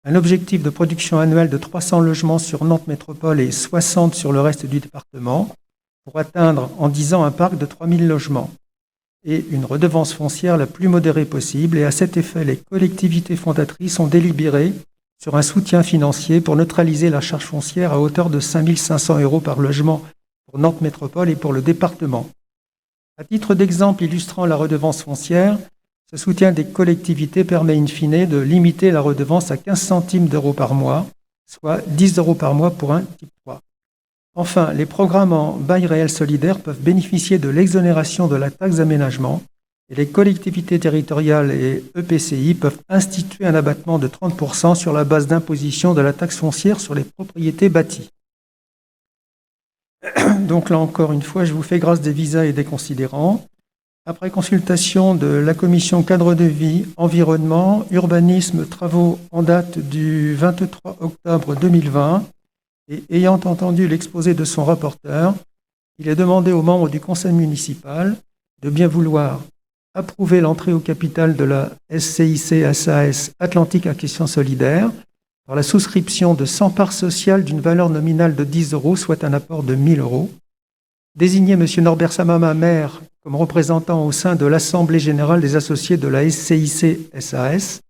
Un objectif de production annuelle de 300 logements sur Nantes Métropole et 60 sur le reste du département, pour atteindre en 10 ans un parc de 3000 logements. Et une redevance foncière la plus modérée possible. Et à cet effet, les collectivités fondatrices ont délibéré sur un soutien financier pour neutraliser la charge foncière à hauteur de 5 500 € par logement pour Nantes Métropole et pour le département. À titre d'exemple illustrant la redevance foncière, ce soutien des collectivités permet in fine de limiter la redevance à 15 centimes d'euros par mois, soit 10 € par mois pour un type 3. Enfin, les programmes en bail réel solidaire peuvent bénéficier de l'exonération de la taxe d'aménagement et les collectivités territoriales et EPCI peuvent instituer un abattement de 30% sur la base d'imposition de la taxe foncière sur les propriétés bâties. Donc là encore une fois, je vous fais grâce des visas et des considérants. Après consultation de la commission cadre de vie, environnement, urbanisme, travaux en date du 23 octobre 2020 et ayant entendu l'exposé de son rapporteur, il est demandé aux membres du conseil municipal de bien vouloir approuver l'entrée au capital de la SCIC SAS Atlantique Accession Solidaire par la souscription de 100 parts sociales d'une valeur nominale de 10 €, soit un apport de 1 000 €. Désigner M. Norbert Samama, maire, comme représentant au sein de l'Assemblée générale des associés de la SCIC SAS.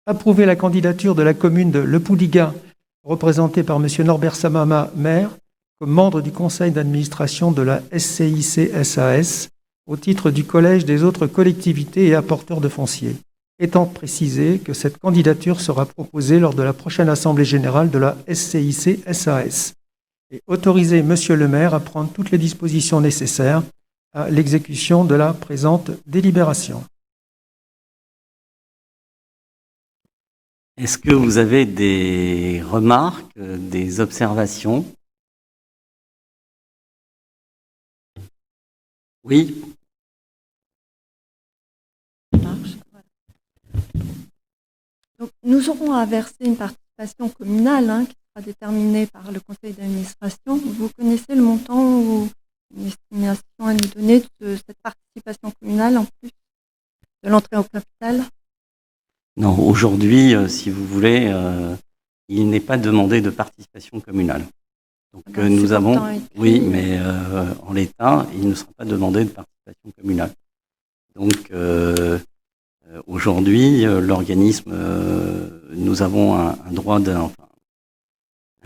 Approuver la candidature de la commune de Le Pouliguen, représentée par M. Norbert Samama, maire, comme membre du conseil d'administration de la SCIC SAS, au titre du collège des autres collectivités et apporteurs de foncier, étant précisé que cette candidature sera proposée lors de la prochaine Assemblée générale de la SCIC SAS, et autoriser Monsieur le maire à prendre toutes les dispositions nécessaires à l'exécution de la présente délibération. Est-ce que vous avez des remarques, des observations? Oui. Donc, nous aurons à verser une participation communale qui sera déterminée par le conseil d'administration. Vous connaissez le montant ou une estimation à nous donner de cette participation communale en plus de l'entrée au capital? Non, aujourd'hui, si vous voulez, il n'est pas demandé de participation communale. Donc Ah ben, nous c'est avons, pourtant écrit. oui, mais en l'état, il ne sera pas demandé de participation communale. Donc aujourd'hui, l'organisme, nous avons un droit un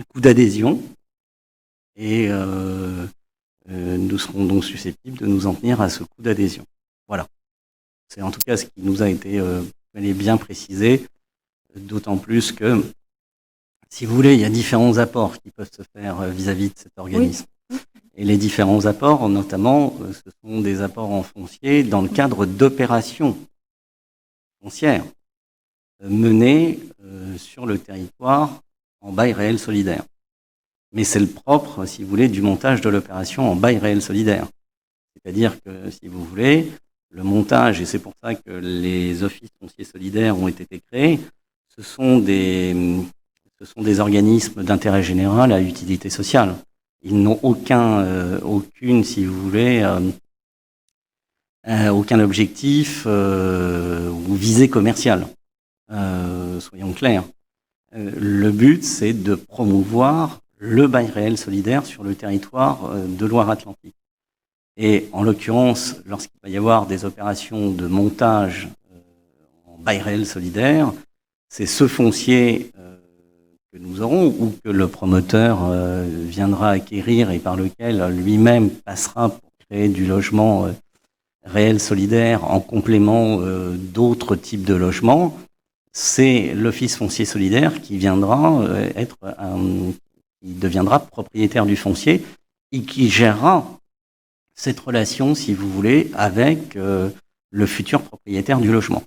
coût d'adhésion et nous serons donc susceptibles de nous en tenir à ce coût d'adhésion. Voilà. C'est en tout cas ce qui nous a été bien précisé, d'autant plus que, si vous voulez, il y a différents apports qui peuvent se faire vis-à-vis de cet organisme. Oui. Et les différents apports, notamment, ce sont des apports en foncier dans le cadre d'opérations foncières menées sur le territoire en bail réel solidaire. Mais c'est le propre, si vous voulez, du montage de l'opération en bail réel solidaire. C'est-à-dire que, si vous voulez, le montage, et c'est pour ça que les offices fonciers solidaires ont été créés, ce sont des organismes d'intérêt général à utilité sociale. Ils n'ont aucune, si vous voulez, aucun objectif ou visée commerciale. Soyons clairs. Le but, c'est de promouvoir le bail réel solidaire sur le territoire de Loire-Atlantique. Et en l'occurrence, lorsqu'il va y avoir des opérations de montage en bail réel solidaire, c'est ce foncier que nous aurons ou que le promoteur viendra acquérir et par lequel lui-même passera pour créer du logement réel solidaire en complément d'autres types de logements. C'est l'office foncier solidaire qui viendra qui deviendra propriétaire du foncier et qui gérera cette relation, si vous voulez, avec le futur propriétaire du logement.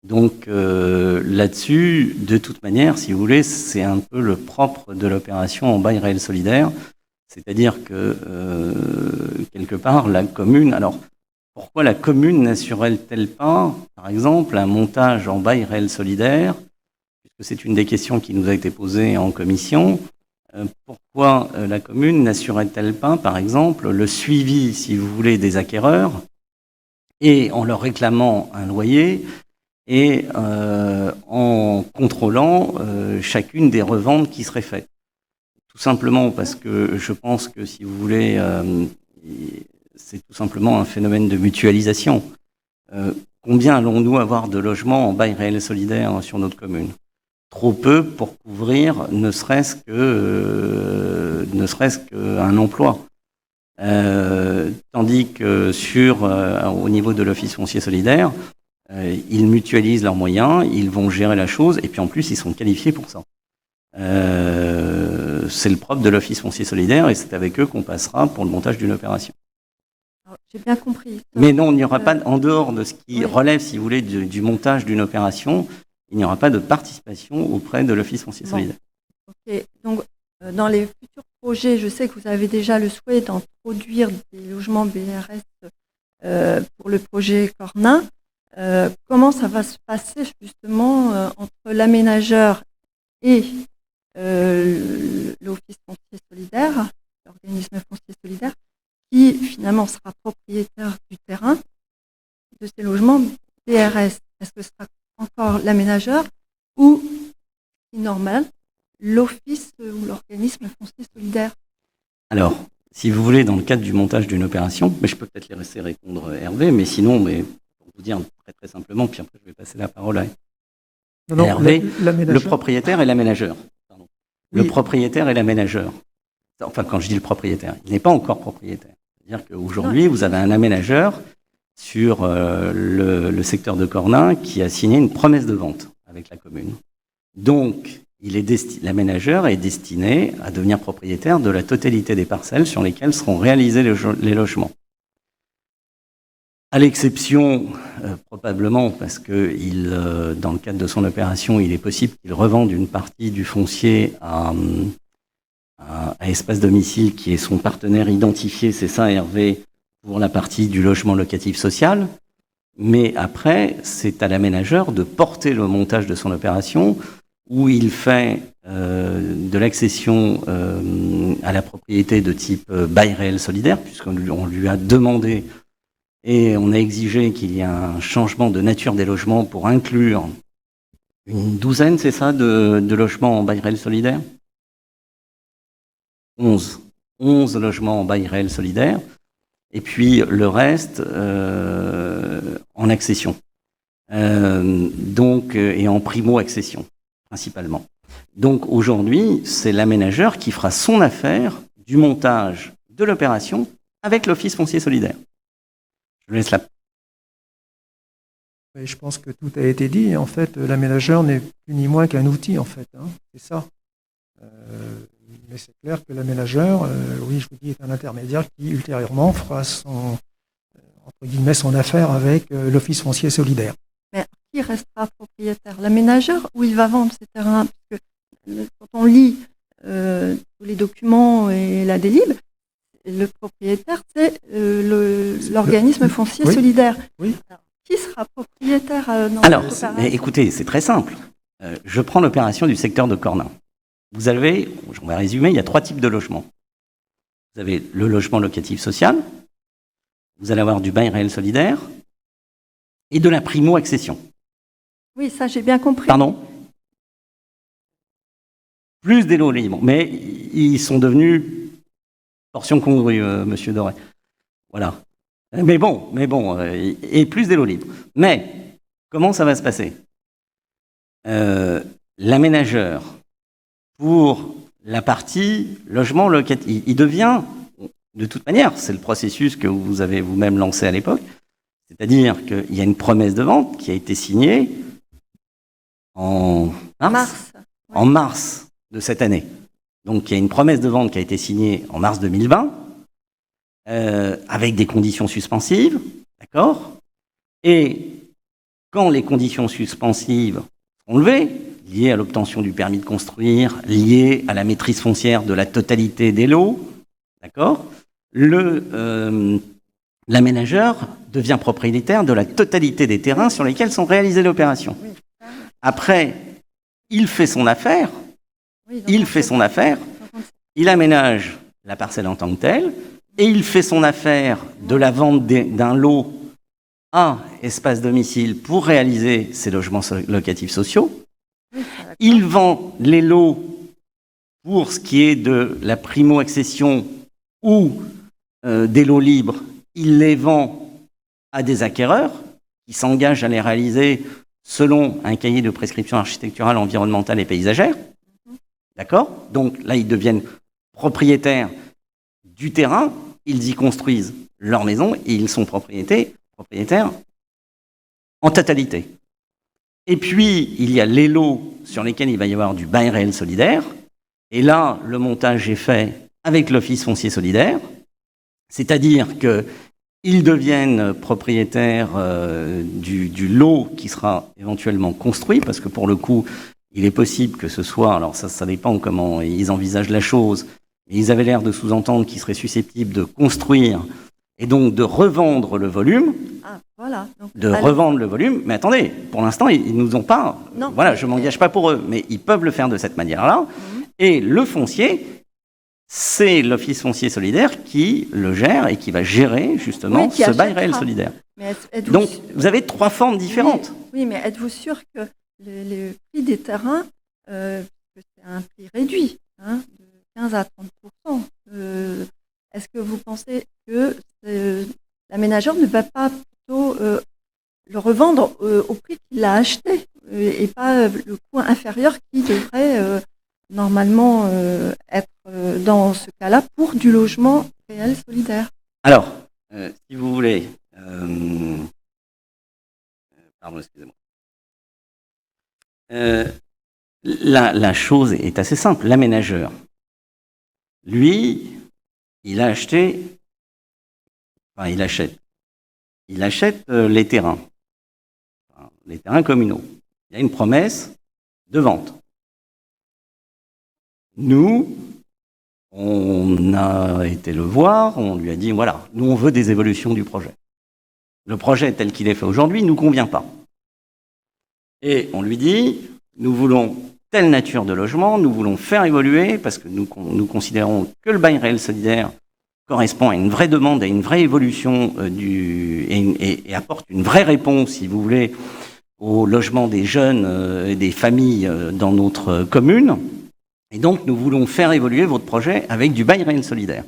Donc là-dessus, de toute manière, si vous voulez, c'est un peu le propre de l'opération en bail réel solidaire, c'est-à-dire que quelque part, la commune... Alors, pourquoi la commune n'assurerait-elle pas, par exemple, un montage en bail réel solidaire, puisque c'est une des questions qui nous a été posée en commission, pourquoi la commune n'assurerait-elle pas, par exemple, le suivi, si vous voulez, des acquéreurs, et en leur réclamant un loyer, et en contrôlant chacune des reventes qui seraient faites. Tout simplement parce que je pense que, si vous voulez, c'est tout simplement un phénomène de mutualisation. Combien allons-nous avoir de logements en bail réel solidaire sur notre commune ? Trop peu pour couvrir ne serait-ce qu'un emploi. Tandis que au niveau de l'office foncier solidaire, ils mutualisent leurs moyens, ils vont gérer la chose, et puis en plus, ils sont qualifiés pour ça. C'est le propre de l'office foncier solidaire, et c'est avec eux qu'on passera pour le montage d'une opération. J'ai bien compris. Mais non, il n'y aura pas, en dehors de ce qui relève, si vous voulez, du montage d'une opération, il n'y aura pas de participation auprès de l'office foncier solidaire. Ok, donc dans les futurs projets, je sais que vous avez déjà le souhait d'introduire des logements BRS pour le projet Cornin. Comment ça va se passer justement entre l'aménageur et l'office foncier solidaire, l'organisme foncier solidaire, qui finalement sera propriétaire du terrain de ces logements BRS? Est-ce que ce sera encore l'aménageur ou, si normal, l'office ou l'organisme foncier solidaire? Alors, si vous voulez, dans le cadre du montage d'une opération, mais je peux peut-être laisser répondre Hervé, mais sinon, pour vous dire très très simplement, puis après je vais passer la parole à Hervé, le propriétaire et l'aménageur. Oui. Le propriétaire et l'aménageur. Enfin, quand je dis le propriétaire, il n'est pas encore propriétaire. C'est-à-dire qu'aujourd'hui, vous avez un aménageur sur le secteur de Cornin qui a signé une promesse de vente avec la commune. Donc, l'aménageur est destiné à devenir propriétaire de la totalité des parcelles sur lesquelles seront réalisés les logements. À l'exception, probablement, parce que dans le cadre de son opération, il est possible qu'il revende une partie du foncier à Espace Domicile, qui est son partenaire identifié, c'est ça Hervé, pour la partie du logement locatif social. Mais après, c'est à l'aménageur de porter le montage de son opération, où il fait de l'accession à la propriété de type bail réel solidaire, puisqu'on lui a demandé et on a exigé qu'il y ait un changement de nature des logements pour inclure une douzaine, c'est ça, de logements en bail réel solidaire ? 11 logements en bail réel solidaire, et puis le reste en accession, et en primo-accession, principalement. Donc aujourd'hui, c'est l'aménageur qui fera son affaire du montage de l'opération avec l'Office foncier solidaire. Je laisse la... Et je pense que tout a été dit. En fait, l'aménageur n'est plus ni moins qu'un outil, en fait. C'est ça. Mais c'est clair que l'aménageur, oui, je vous dis, est un intermédiaire qui, ultérieurement, fera son, entre guillemets, son affaire avec l'Office foncier solidaire. Mais qui restera propriétaire? L'aménageur ou il va vendre ses terrains? Parce que quand on lit tous les documents et la délib, le propriétaire, c'est l'organisme foncier solidaire. Oui. Alors, qui sera propriétaire dans Alors, cette opération? écoutez, c'est très simple. Je prends l'opération du secteur de Cornin. Vous avez, on va résumer, il y a 3 types de logements. Vous avez le logement locatif social, vous allez avoir du bail réel solidaire et de la primo-accession. Oui, ça j'ai bien compris. Pardon? Plus des lots libres, mais ils sont devenus portion congrue, monsieur Doré. Voilà. Mais bon, et plus des lots libres. Mais, comment ça va se passer? L'aménageur, pour la partie logement locatif, il devient, de toute manière, c'est le processus que vous avez vous-même lancé à l'époque, c'est-à-dire qu'il y a une promesse de vente qui a été signée en mars de cette année. Donc il y a une promesse de vente qui a été signée en mars 2020, avec des conditions suspensives, d'accord? Et quand les conditions suspensives sont levées, liées à l'obtention du permis de construire, liées à la maîtrise foncière de la totalité des lots, d'accord? L'aménageur devient propriétaire de la totalité des terrains sur lesquels sont réalisées l'opération. Après, il fait son affaire, il aménage la parcelle en tant que telle, et il fait son affaire de la vente d'un lot à espace domicile pour réaliser ses logements locatifs sociaux. Il vend les lots pour ce qui est de la primo-accession ou des lots libres, il les vend à des acquéreurs qui s'engagent à les réaliser selon un cahier de prescription architecturale, environnementale et paysagère. D'accord? Donc là, ils deviennent propriétaires du terrain, ils y construisent leur maison et ils sont propriétaires en totalité. Et puis, il y a les lots sur lesquels il va y avoir du bail réel solidaire. Et là, le montage est fait avec l'Office foncier solidaire, c'est-à-dire qu'ils deviennent propriétaires du lot qui sera éventuellement construit, parce que pour le coup, il est possible que ce soit, alors ça dépend comment ils envisagent la chose, mais ils avaient l'air de sous-entendre qu'ils seraient susceptibles de construire et donc de revendre le volume. Ah, voilà. Donc, revendre le volume, mais attendez, pour l'instant, ils nous ont pas... Non, voilà, je ne m'engage pas pour eux, mais ils peuvent le faire de cette manière-là. Et le foncier, c'est l'Office foncier solidaire qui le gère et qui va gérer justement ce bail réel solidaire. Donc, vous avez 3 formes différentes. Oui, mais êtes-vous sûr que le prix des terrains, c'est un prix réduit, de 15 à 30%. Est-ce que vous pensez que l'aménageur ne va pas plutôt le revendre au prix qu'il l'a acheté et pas le coût inférieur qui devrait normalement être dans ce cas-là pour du logement réel solidaire? Alors, si vous voulez... pardon, excusez-moi. La chose est assez simple. L'aménageur, lui, il achète les terrains communaux. Il y a une promesse de vente. Nous, on a été le voir, on lui a dit, voilà, nous on veut des évolutions du projet. Le projet tel qu'il est fait aujourd'hui ne nous convient pas. Et on lui dit, nous voulons telle nature de logement, nous voulons faire évoluer, parce que nous considérons que le bail réel solidaire correspond à une vraie demande, à une vraie évolution et apporte une vraie réponse, si vous voulez, au logement des jeunes et des familles dans notre commune. Et donc, nous voulons faire évoluer votre projet avec du bail réel solidaire.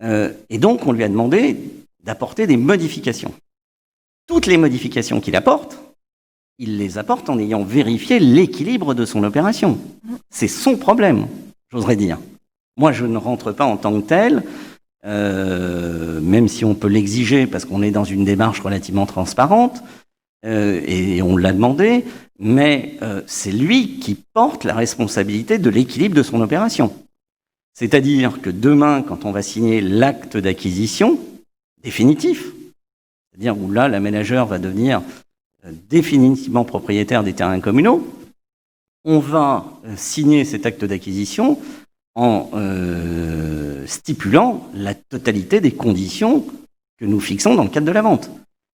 Et donc, on lui a demandé d'apporter des modifications. Toutes les modifications qu'il apporte, il les apporte en ayant vérifié l'équilibre de son opération. C'est son problème, j'oserais dire. Moi, je ne rentre pas en tant que tel, même si on peut l'exiger parce qu'on est dans une démarche relativement transparente, et on l'a demandé, mais c'est lui qui porte la responsabilité de l'équilibre de son opération. C'est-à-dire que demain, quand on va signer l'acte d'acquisition définitif, c'est-à-dire où là, l'aménageur va devenir définitivement propriétaire des terrains communaux, on va signer cet acte d'acquisition en stipulant la totalité des conditions que nous fixons dans le cadre de la vente.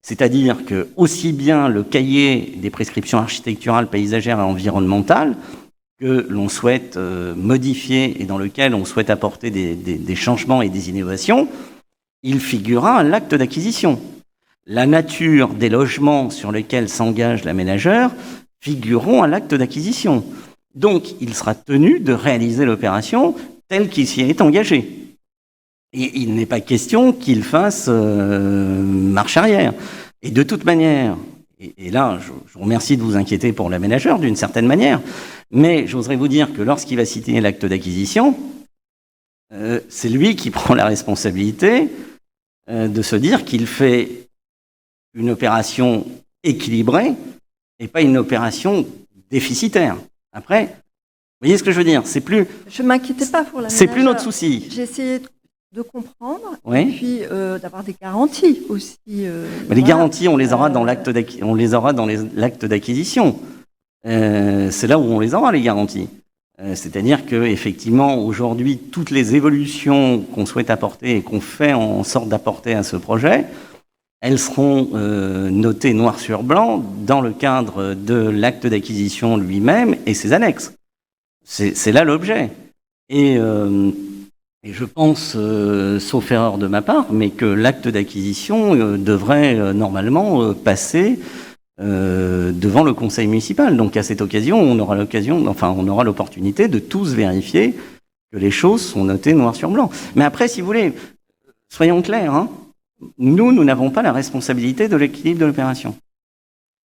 C'est-à-dire que aussi bien le cahier des prescriptions architecturales, paysagères et environnementales que l'on souhaite modifier et dans lequel on souhaite apporter des changements et des innovations, il figurera à l'acte d'acquisition. La nature des logements sur lesquels s'engage l'aménageur figureront à l'acte d'acquisition. Donc, il sera tenu de réaliser l'opération telle qu'il s'y est engagé. Et il n'est pas question qu'il fasse marche arrière. Et de toute manière, et là, je vous remercie de vous inquiéter pour l'aménageur d'une certaine manière, mais j'oserais vous dire que lorsqu'il va signer l'acte d'acquisition, c'est lui qui prend la responsabilité de se dire qu'il fait une opération équilibrée et pas une opération déficitaire. Après, vous voyez ce que je veux dire? C'est plus. Je ne m'inquiétais pas pour l'aménageur. C'est plus notre souci. J'ai essayé de comprendre Oui. et puis d'avoir des garanties aussi. Mais les garanties, on les aura dans l'acte d'acquisition. C'est là où on les aura, les garanties. C'est-à-dire que effectivement, aujourd'hui, toutes les évolutions qu'on souhaite apporter et qu'on fait en sorte d'apporter à ce projet, elles seront notées noir sur blanc dans le cadre de l'acte d'acquisition lui-même et ses annexes. C'est là l'objet. Et je pense, sauf erreur de ma part, mais que l'acte d'acquisition devrait normalement passer devant le conseil municipal. Donc à cette occasion, on aura l'opportunité de tous vérifier que les choses sont notées noir sur blanc. Mais après, si vous voulez, soyons clairs, hein, nous n'avons pas la responsabilité de l'équilibre de l'opération.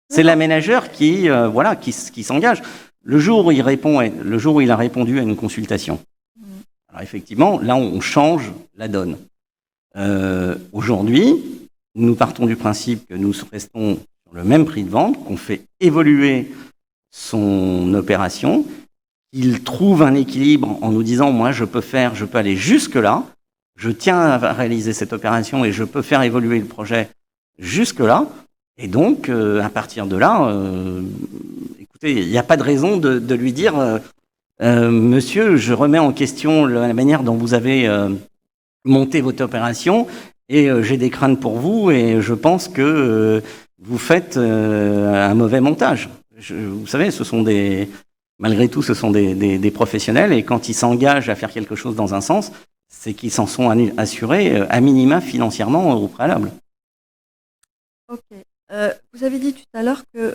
C'est l'aménageur qui s'engage. Le jour où il a répondu à une consultation. Alors effectivement, là, on change la donne. Aujourd'hui, nous partons du principe que nous restons sur le même prix de vente, qu'on fait évoluer son opération, qu'il trouve un équilibre en nous disant, moi, je peux aller jusque-là, je tiens à réaliser cette opération et je peux faire évoluer le projet jusque-là. Et donc, à partir de là, écoutez, il n'y a pas de raison de lui dire, monsieur, je remets en question la manière dont vous avez monté votre opération et j'ai des craintes pour vous et je pense que vous faites un mauvais montage. Vous savez, malgré tout, ce sont des professionnels et quand ils s'engagent à faire quelque chose dans un sens, c'est qu'ils s'en sont assurés à minima financièrement au préalable. Ok. Vous avez dit tout à l'heure qu'il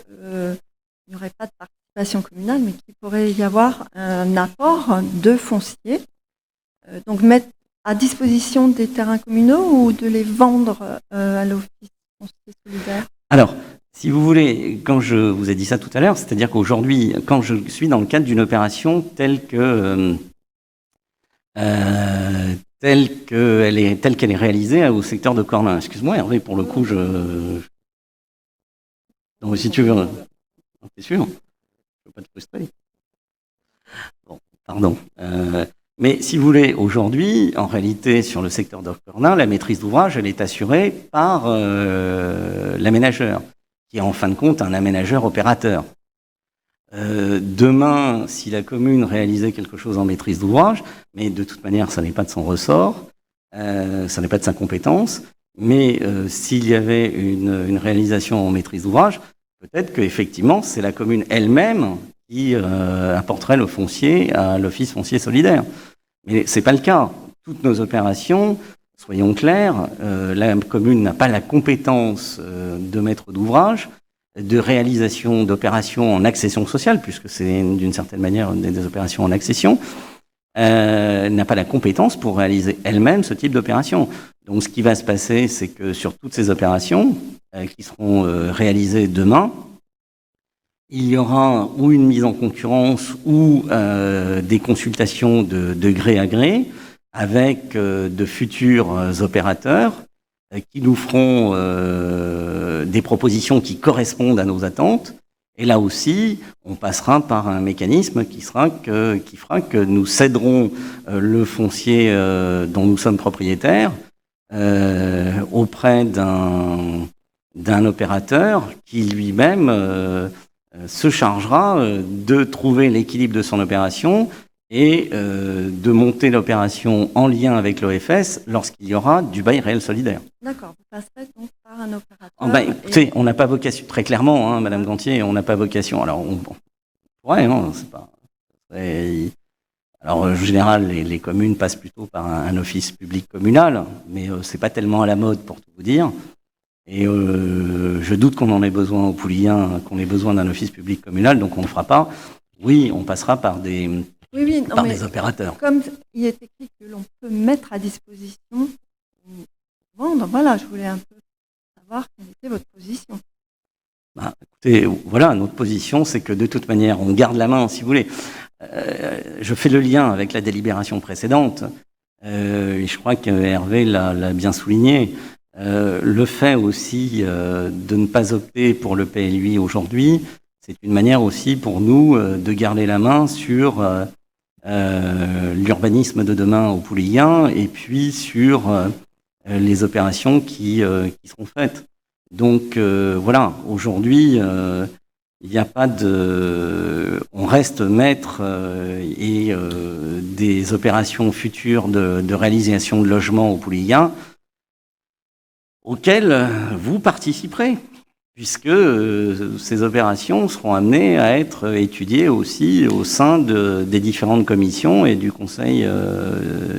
n'y aurait pas de participation communale, mais qu'il pourrait y avoir un apport de foncier. Donc mettre à disposition des terrains communaux ou de les vendre à l'Office foncier solidaire? Alors, si vous voulez, quand je vous ai dit ça tout à l'heure, c'est-à-dire qu'aujourd'hui, quand je suis dans le cadre d'une opération telle qu'elle est réalisée au secteur de Corlin. Excuse-moi Hervé, pour le coup, donc, si tu veux, t'es sûr? Je ne veux pas te frustrer. Bon, pardon. Mais si vous voulez, aujourd'hui, en réalité, sur le secteur de Corlin, la maîtrise d'ouvrage, elle est assurée par l'aménageur, qui est en fin de compte un aménageur opérateur. Demain, si la commune réalisait quelque chose en maîtrise d'ouvrage, mais de toute manière, ça n'est pas de son ressort, ça n'est pas de sa compétence, mais s'il y avait une réalisation en maîtrise d'ouvrage, peut-être qu'effectivement, c'est la commune elle-même qui apporterait le foncier à l'Office foncier solidaire. Mais ce n'est pas le cas. Toutes nos opérations, soyons clairs, la commune n'a pas la compétence de maître d'ouvrage, de réalisation d'opérations en accession sociale, puisque c'est d'une certaine manière des opérations en accession, n'a pas la compétence pour réaliser elle-même ce type d'opération. Donc ce qui va se passer, c'est que sur toutes ces opérations qui seront réalisées demain, il y aura ou une mise en concurrence ou des consultations de gré à gré avec de futurs opérateurs qui nous feront des propositions qui correspondent à nos attentes. Et là aussi, on passera par un mécanisme qui fera que nous céderons le foncier dont nous sommes propriétaires auprès d'un opérateur qui lui-même se chargera de trouver l'équilibre de son opération et de monter l'opération en lien avec l'OFS lorsqu'il y aura du bail réel solidaire. D'accord, vous passerez donc par un opérateur. Écoutez, on n'a pas vocation, très clairement, hein, Madame Gantier, on n'a pas vocation. Alors, on pourrait, non, c'est pas. Alors, en général, les communes passent plutôt par un office public communal, mais c'est pas tellement à la mode, pour tout vous dire. Et je doute qu'on en ait besoin au Pouliguen, qu'on ait besoin d'un office public communal, donc on ne le fera pas. Oui, on passera par des opérateurs. Comme il est écrit que l'on peut mettre à disposition, vendre, voilà, je voulais un peu savoir quelle était votre position. Écoutez, voilà, notre position, c'est que de toute manière, on garde la main, si vous voulez. Je fais le lien avec la délibération précédente, et je crois que Hervé l'a bien souligné. Le fait aussi de ne pas opter pour le PLUI aujourd'hui, c'est une manière aussi pour nous de garder la main sur l'urbanisme de demain au Pouliguen et puis sur les opérations qui seront faites. Donc voilà, aujourd'hui, il n'y a pas de... On reste maître des opérations futures de réalisation de logements au Pouliguen auxquelles vous participerez, puisque ces opérations seront amenées à être étudiées aussi au sein des différentes commissions et du conseil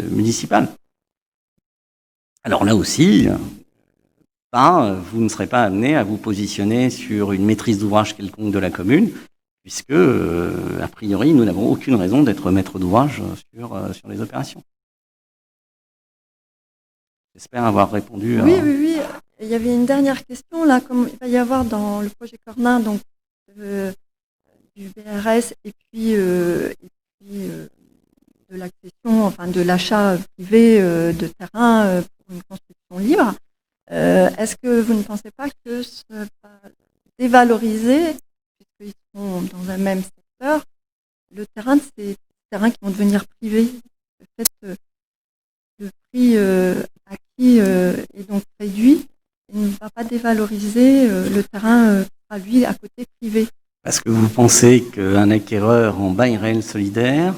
municipal. Alors là aussi, vous ne serez pas amené à vous positionner sur une maîtrise d'ouvrage quelconque de la commune, puisque, a priori, nous n'avons aucune raison d'être maître d'ouvrage sur les opérations. J'espère avoir répondu. Oui. Il y avait une dernière question, là, comme il va y avoir dans le projet Cornin, donc, du BRS et puis de l'accession, enfin de l'achat privé de terrain pour une construction libre. Est-ce que vous ne pensez pas que ça va dévaloriser, puisqu'ils sont dans un même secteur, le terrain de ces terrains qui vont devenir privés? Le fait que le prix acquis est donc réduit, il ne va pas dévaloriser le terrain à lui à côté privé. Parce que vous pensez qu'un acquéreur en bail réel solidaire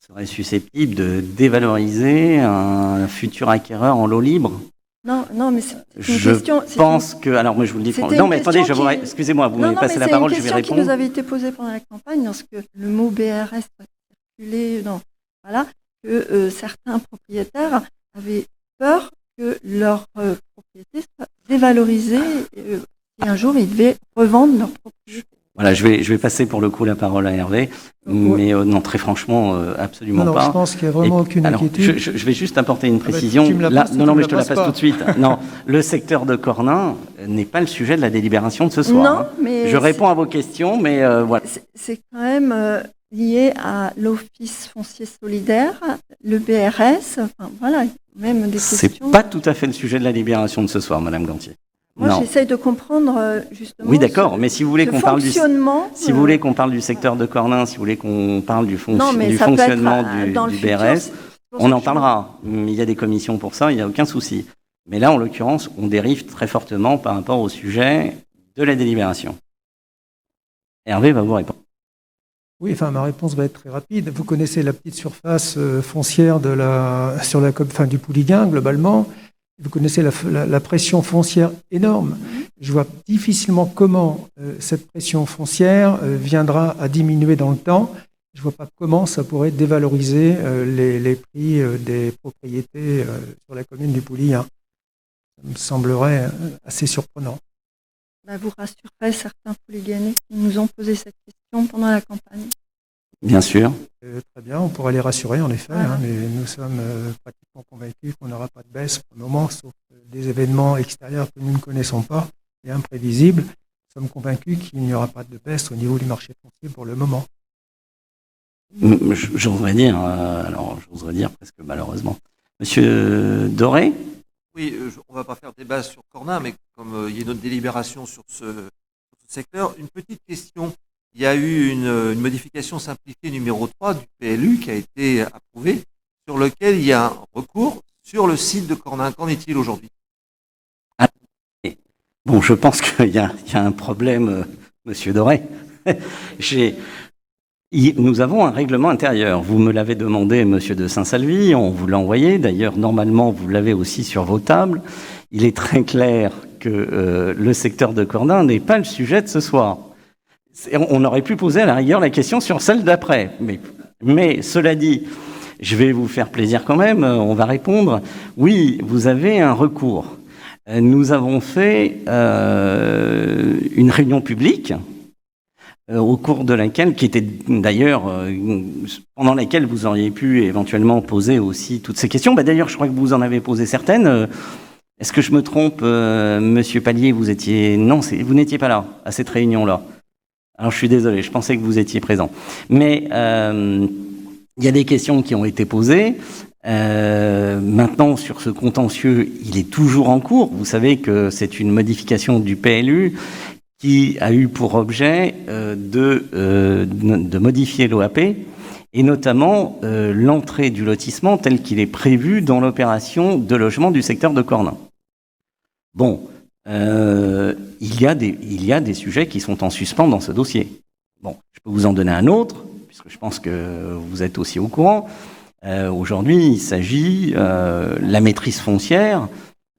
serait susceptible de dévaloriser un futur acquéreur en lot libre? Non, mais c'est une je question. pense que. Alors, moi, je vous le dis. Non, mais attendez, excusez-moi, vous m'avez passé la parole, je vais répondre. C'est une question qui nous avait été posée pendant la campagne, lorsque le mot BRS circulait, voilà, que certains propriétaires avaient peur que leur propriété soit dévalorisée et un jour ils devaient revendre leur propriété. Voilà, je vais passer pour le coup la parole à Hervé, mais non, très franchement, absolument pas. Je pense qu'il n'y a vraiment aucune inquiétude. Je vais juste apporter une précision. Non, mais je te la passe tout de suite. Non, le secteur de Cornin n'est pas le sujet de la délibération de ce soir. Non, mais je réponds à vos questions, mais voilà. C'est quand même lié à l'Office foncier solidaire, le BRS, enfin voilà, même des questions. C'est pas tout à fait le sujet de la délibération de ce soir, Madame Gantier. Moi, j'essaye de comprendre justement. Oui, d'accord, mais si vous voulez qu'on parle si vous voulez qu'on parle du secteur de Cornin, si vous voulez qu'on parle du fonctionnement du BRS, on en parlera. Il y a des commissions pour ça, il n'y a aucun souci. Mais là, en l'occurrence, on dérive très fortement par rapport au sujet de la délibération. Hervé va vous répondre. Oui, enfin, ma réponse va être très rapide. Vous connaissez la petite surface foncière du Pouliguen, globalement. Vous connaissez la pression foncière énorme. Je vois difficilement comment cette pression foncière viendra à diminuer dans le temps. Je ne vois pas comment ça pourrait dévaloriser les prix des propriétés sur la commune du Pouliguen. Ça me semblerait assez surprenant. vous rassurerait certains Pouligannais qui nous ont posé cette question pendant la campagne. Bien sûr. Très bien, on pourrait les rassurer en effet, Voilà. mais nous sommes pratiquement convaincus qu'on n'aura pas de baisse pour le moment, sauf des événements extérieurs que nous ne connaissons pas et imprévisibles. Nous sommes convaincus qu'il n'y aura pas de baisse au niveau du marché foncier pour le moment. J'oserais dire presque malheureusement. Monsieur Doré? Oui, on ne va pas faire débat sur Cornin, mais comme il y a notre délibération sur ce secteur, une petite question. Il y a eu une modification simplifiée numéro 3 du PLU qui a été approuvée, sur lequel il y a un recours sur le site de Cornin. Qu'en est-il aujourd'hui? Bon, je pense qu'il y a un problème, Monsieur Doré. Nous avons un règlement intérieur. Vous me l'avez demandé, Monsieur de Saint-Salvi, on vous l'a envoyé. D'ailleurs, normalement, vous l'avez aussi sur vos tables. Il est très clair que le secteur de Cornin n'est pas le sujet de ce soir. On aurait pu poser à la rigueur la question sur celle d'après. Mais cela dit, je vais vous faire plaisir quand même, on va répondre. Oui, vous avez un recours. Nous avons fait une réunion publique au cours de laquelle, qui était d'ailleurs pendant laquelle vous auriez pu éventuellement poser aussi toutes ces questions. D'ailleurs, je crois que vous en avez posé certaines. Est-ce que je me trompe, Monsieur Pallier, vous n'étiez pas là à cette réunion-là. Alors, je suis désolé, je pensais que vous étiez présent. Mais il y a des questions qui ont été posées. Maintenant, sur ce contentieux, il est toujours en cours. Vous savez que c'est une modification du PLU qui a eu pour objet de modifier l'OAP et notamment l'entrée du lotissement tel qu'il est prévu dans l'opération de logement du secteur de Cornin. Bon, il y a des sujets qui sont en suspens dans ce dossier. Bon, je peux vous en donner un autre, puisque je pense que vous êtes aussi au courant. Aujourd'hui, il s'agit la maîtrise foncière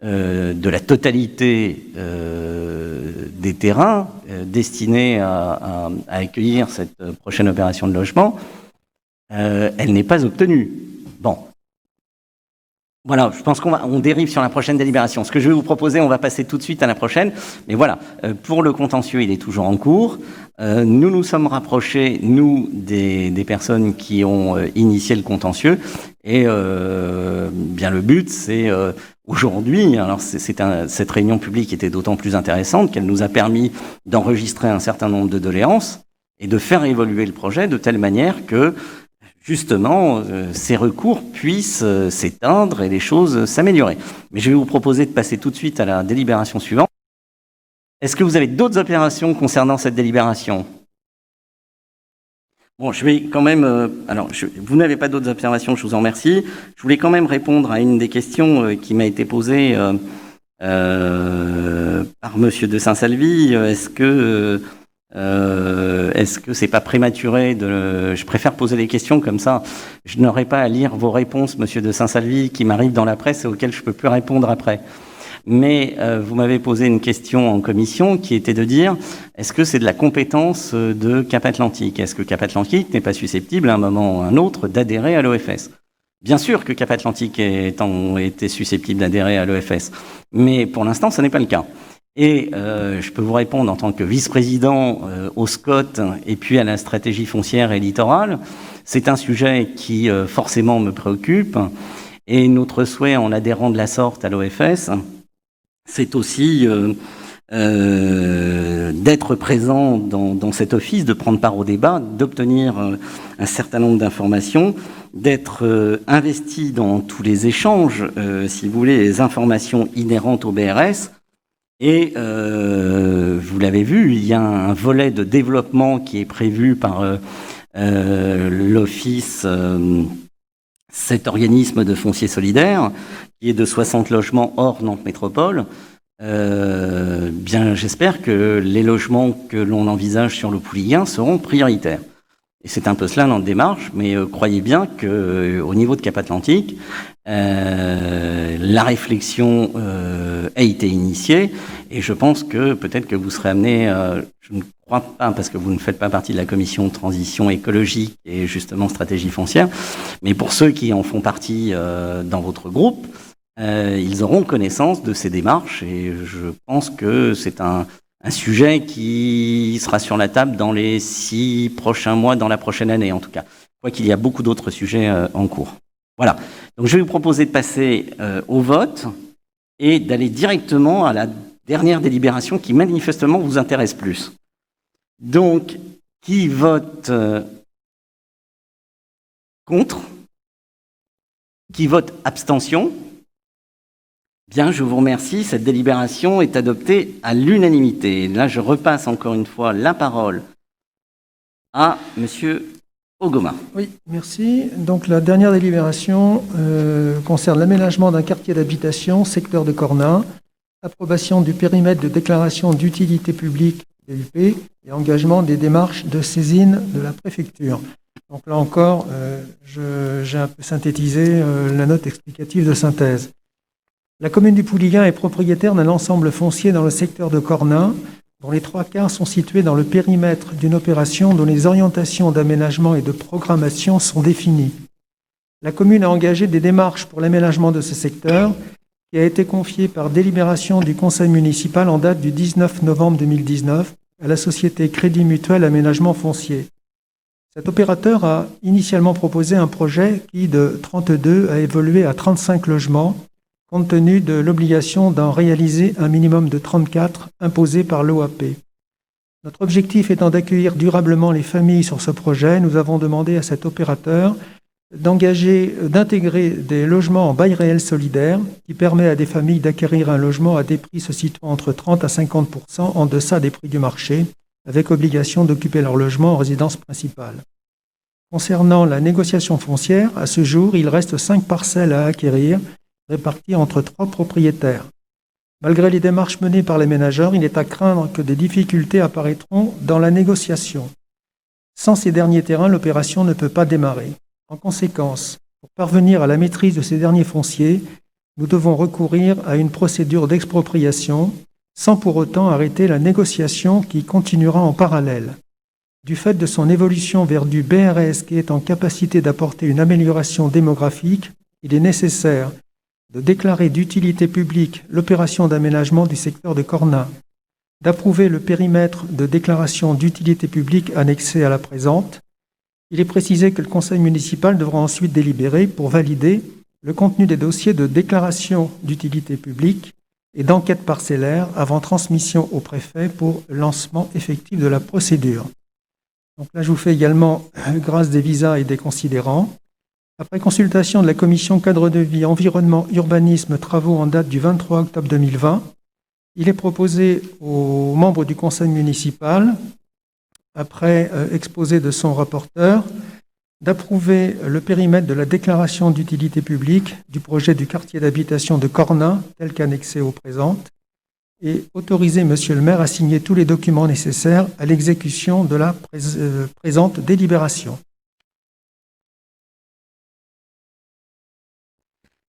de la totalité des terrains destinés à accueillir cette prochaine opération de logement. Elle n'est pas obtenue. Bon. Voilà, je pense qu'on dérive sur la prochaine délibération. Ce que je vais vous proposer, on va passer tout de suite à la prochaine. Mais voilà, pour le contentieux, il est toujours en cours. Nous nous sommes rapprochés, nous, des personnes qui ont initié le contentieux. Et bien le but, c'est aujourd'hui, alors cette réunion publique était d'autant plus intéressante qu'elle nous a permis d'enregistrer un certain nombre de doléances et de faire évoluer le projet de telle manière que justement, ces recours puissent s'éteindre et les choses s'améliorer. Mais je vais vous proposer de passer tout de suite à la délibération suivante. Est-ce que vous avez d'autres opérations concernant cette délibération? Bon, je vais quand même... vous n'avez pas d'autres observations, je vous en remercie. Je voulais quand même répondre à une des questions qui m'a été posée par Monsieur de Saint-Salvi. Est-ce que c'est pas prématuré de... Je préfère poser les questions comme ça. Je n'aurai pas à lire vos réponses, Monsieur de Saint-Salvi, qui m'arrivent dans la presse et auxquelles je peux plus répondre après. Mais vous m'avez posé une question en commission qui était de dire est-ce que c'est de la compétence de Cap Atlantique? Est-ce que Cap Atlantique n'est pas susceptible à un moment ou à un autre d'adhérer à l'OFS? Bien sûr que Cap Atlantique était susceptible d'adhérer à l'OFS, mais pour l'instant, ce n'est pas le cas. Et je peux vous répondre en tant que vice-président au SCOT et puis à la stratégie foncière et littorale. C'est un sujet qui forcément me préoccupe. Et notre souhait en adhérant de la sorte à l'OFS, c'est aussi d'être présent dans cet office, de prendre part au débat, d'obtenir un certain nombre d'informations, d'être investi dans tous les échanges, si vous voulez, les informations inhérentes au BRS. Et vous l'avez vu, il y a un volet de développement qui est prévu par l'Office, cet organisme de foncier solidaire, qui est de 60 logements hors Nantes Métropole. Bien, j'espère que les logements que l'on envisage sur le Pouliguen seront prioritaires. Et c'est un peu cela notre démarche, mais croyez bien qu'au niveau de Cap Atlantique, la réflexion a été initiée et je pense que peut-être que vous serez amené, je ne crois pas parce que vous ne faites pas partie de la commission de transition écologique et justement stratégie foncière, mais pour ceux qui en font partie dans votre groupe, ils auront connaissance de ces démarches et je pense que c'est un un sujet qui sera sur la table dans les 6 prochains mois, dans la prochaine année en tout cas. Je crois qu'il y a beaucoup d'autres sujets en cours. Voilà. Donc je vais vous proposer de passer au vote et d'aller directement à la dernière délibération qui manifestement vous intéresse plus. Donc, qui vote contre? Qui vote abstention? Bien, je vous remercie. Cette délibération est adoptée à l'unanimité. Là, je repasse encore une fois la parole à Monsieur Ogoma. Oui, merci. Donc la dernière délibération concerne l'aménagement d'un quartier d'habitation, secteur de Cornin, approbation du périmètre de déclaration d'utilité publique DUP et engagement des démarches de saisine de la préfecture. Donc là encore, j'ai un peu synthétisé la note explicative de synthèse. La commune du Pouliguen est propriétaire d'un ensemble foncier dans le secteur de Cornin, dont les 3/4 sont situés dans le périmètre d'une opération dont les orientations d'aménagement et de programmation sont définies. La commune a engagé des démarches pour l'aménagement de ce secteur, qui a été confié par délibération du conseil municipal en date du 19 novembre 2019 à la société Crédit Mutuel Aménagement Foncier. Cet opérateur a initialement proposé un projet qui, de 32, a évolué à 35 logements, compte tenu de l'obligation d'en réaliser un minimum de 34 imposé par l'OAP. Notre objectif étant d'accueillir durablement les familles sur ce projet, nous avons demandé à cet opérateur d'intégrer des logements en bail réel solidaire qui permet à des familles d'acquérir un logement à des prix se situant entre 30 à 50% en deçà des prix du marché, avec obligation d'occuper leur logement en résidence principale. Concernant la négociation foncière, à ce jour, il reste 5 parcelles à acquérir, réparties entre 3 propriétaires. Malgré les démarches menées par les ménageurs, il est à craindre que des difficultés apparaîtront dans la négociation. Sans ces derniers terrains, l'opération ne peut pas démarrer. En conséquence, pour parvenir à la maîtrise de ces derniers fonciers, nous devons recourir à une procédure d'expropriation, sans pour autant arrêter la négociation qui continuera en parallèle. Du fait de son évolution vers du BRS qui est en capacité d'apporter une amélioration démographique, il est nécessaire de déclarer d'utilité publique l'opération d'aménagement du secteur de Cornin, d'approuver le périmètre de déclaration d'utilité publique annexé à la présente. Il est précisé que le conseil municipal devra ensuite délibérer pour valider le contenu des dossiers de déclaration d'utilité publique et d'enquête parcellaire avant transmission au préfet pour lancement effectif de la procédure. Donc là, je vous fais également grâce des visas et des considérants. Après consultation de la commission cadre de vie, environnement, urbanisme, travaux en date du 23 octobre 2020, il est proposé aux membres du conseil municipal, après exposé de son rapporteur, d'approuver le périmètre de la déclaration d'utilité publique du projet du quartier d'habitation de Cornin, tel qu'annexé au présent, et autoriser Monsieur le maire à signer tous les documents nécessaires à l'exécution de la présente délibération.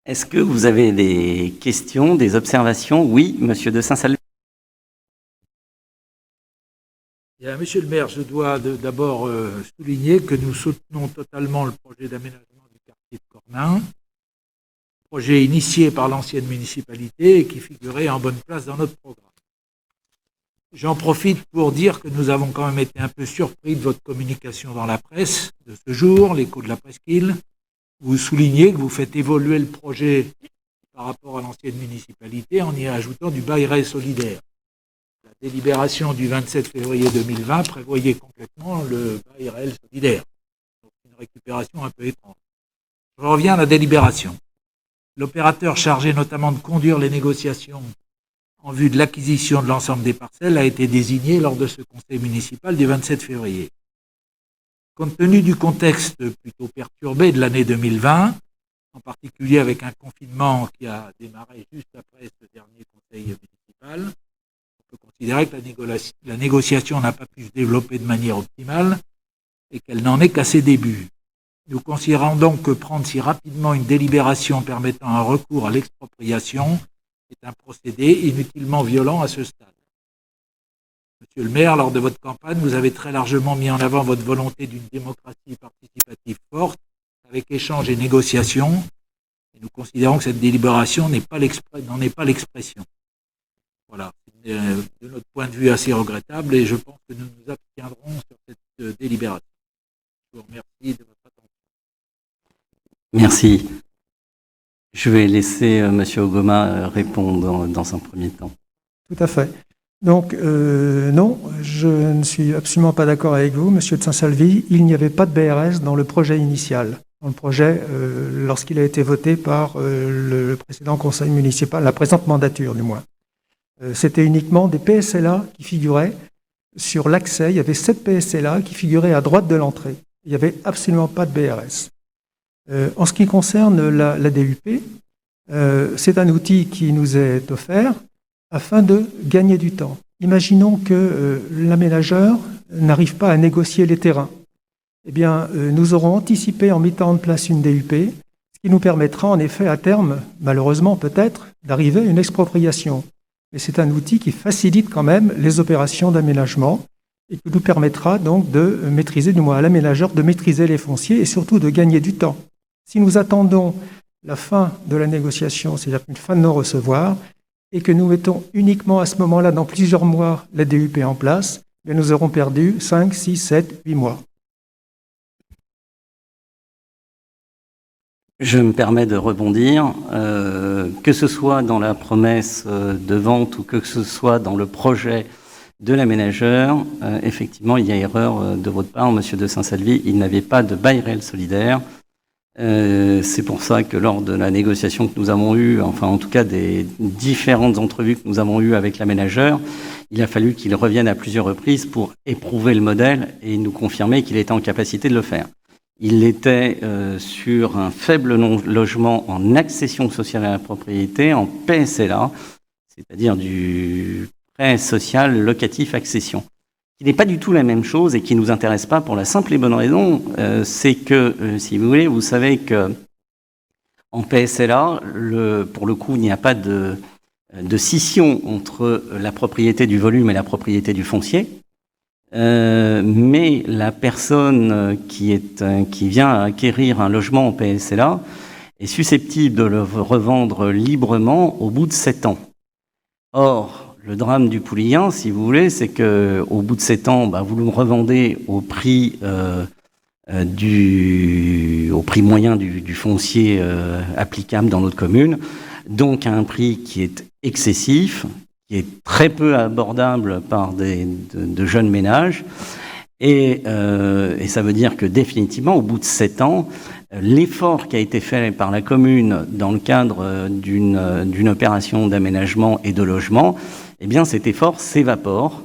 Est-ce que vous avez des questions, des observations? Oui, Monsieur de Saint-Salvé. Monsieur le maire, je dois d'abord souligner que nous soutenons totalement le projet d'aménagement du quartier de Cornin, projet initié par l'ancienne municipalité et qui figurait en bonne place dans notre programme. J'en profite pour dire que nous avons quand même été un peu surpris de votre communication dans la presse de ce jour, l'écho de la presqu'île. Vous soulignez que vous faites évoluer le projet par rapport à l'ancienne municipalité en y ajoutant du bail réel solidaire. La délibération du 27 février 2020 prévoyait complètement le bail réel solidaire. Donc une récupération un peu étrange. Je reviens à la délibération. L'opérateur chargé notamment de conduire les négociations en vue de l'acquisition de l'ensemble des parcelles a été désigné lors de ce conseil municipal du 27 février. Compte tenu du contexte plutôt perturbé de l'année 2020, en particulier avec un confinement qui a démarré juste après ce dernier conseil municipal, on peut considérer que la négociation n'a pas pu se développer de manière optimale et qu'elle n'en est qu'à ses débuts. Nous considérons donc que prendre si rapidement une délibération permettant un recours à l'expropriation est un procédé inutilement violent à ce stade. Monsieur le maire, lors de votre campagne, vous avez très largement mis en avant votre volonté d'une démocratie participative forte, avec échange et négociation, et nous considérons que cette délibération n'en est pas l'expression. Voilà, c'est une de notre point de vue assez regrettable et je pense que nous nous abstiendrons sur cette délibération. Je vous remercie de votre attention. Merci. Je vais laisser M. Ogoma répondre dans un premier temps. Tout à fait. Donc, non, je ne suis absolument pas d'accord avec vous, Monsieur de Saint-Salvi. Il n'y avait pas de BRS dans le projet initial, dans le projet lorsqu'il a été voté par le précédent conseil municipal, la présente mandature du moins. C'était uniquement des PSLA qui figuraient sur l'accès. Il y avait 7 PSLA qui figuraient à droite de l'entrée. Il n'y avait absolument pas de BRS. En ce qui concerne la DUP, c'est un outil qui nous est offert afin de gagner du temps. Imaginons que l'aménageur n'arrive pas à négocier les terrains. Eh bien, nous aurons anticipé en mettant en place une DUP, ce qui nous permettra en effet à terme, malheureusement peut-être, d'arriver à une expropriation. Mais c'est un outil qui facilite quand même les opérations d'aménagement et qui nous permettra donc de maîtriser, du moins à l'aménageur, de maîtriser les fonciers et surtout de gagner du temps. Si nous attendons la fin de la négociation, c'est-à-dire une fin de non-recevoir, et que nous mettons uniquement à ce moment-là, dans plusieurs mois, la DUP en place, bien nous aurons perdu 5, 6, 7, 8 mois. Je me permets de rebondir, que ce soit dans la promesse de vente ou que ce soit dans le projet de l'aménageur, effectivement, il y a erreur de votre part, Monsieur de Saint-Salvi, il n'avait pas de bail réel solidaire. C'est pour ça que lors de la négociation que nous avons eue, enfin en tout cas des différentes entrevues que nous avons eues avec l'aménageur, il a fallu qu'il revienne à plusieurs reprises pour éprouver le modèle et nous confirmer qu'il était en capacité de le faire. Il était sur un faible logement en accession sociale à la propriété, en PSLA, c'est-à-dire du prêt social locatif accession, qui n'est pas du tout la même chose et qui ne nous intéresse pas pour la simple et bonne raison, c'est que, si vous voulez, vous savez que en PSLA, pour le coup, il n'y a pas de scission entre la propriété du volume et la propriété du foncier. Mais la personne qui vient acquérir un logement en PSLA est susceptible de le revendre librement au bout de 7 ans. Or, le drame du Pouliguen, si vous voulez, c'est que au bout de 7 ans, vous le revendez au prix moyen du foncier applicable dans notre commune, donc à un prix qui est excessif, qui est très peu abordable par de jeunes ménages. Et ça veut dire que définitivement, au bout de 7 ans, l'effort qui a été fait par la commune dans le cadre d'une opération d'aménagement et de logement, eh bien cet effort s'évapore,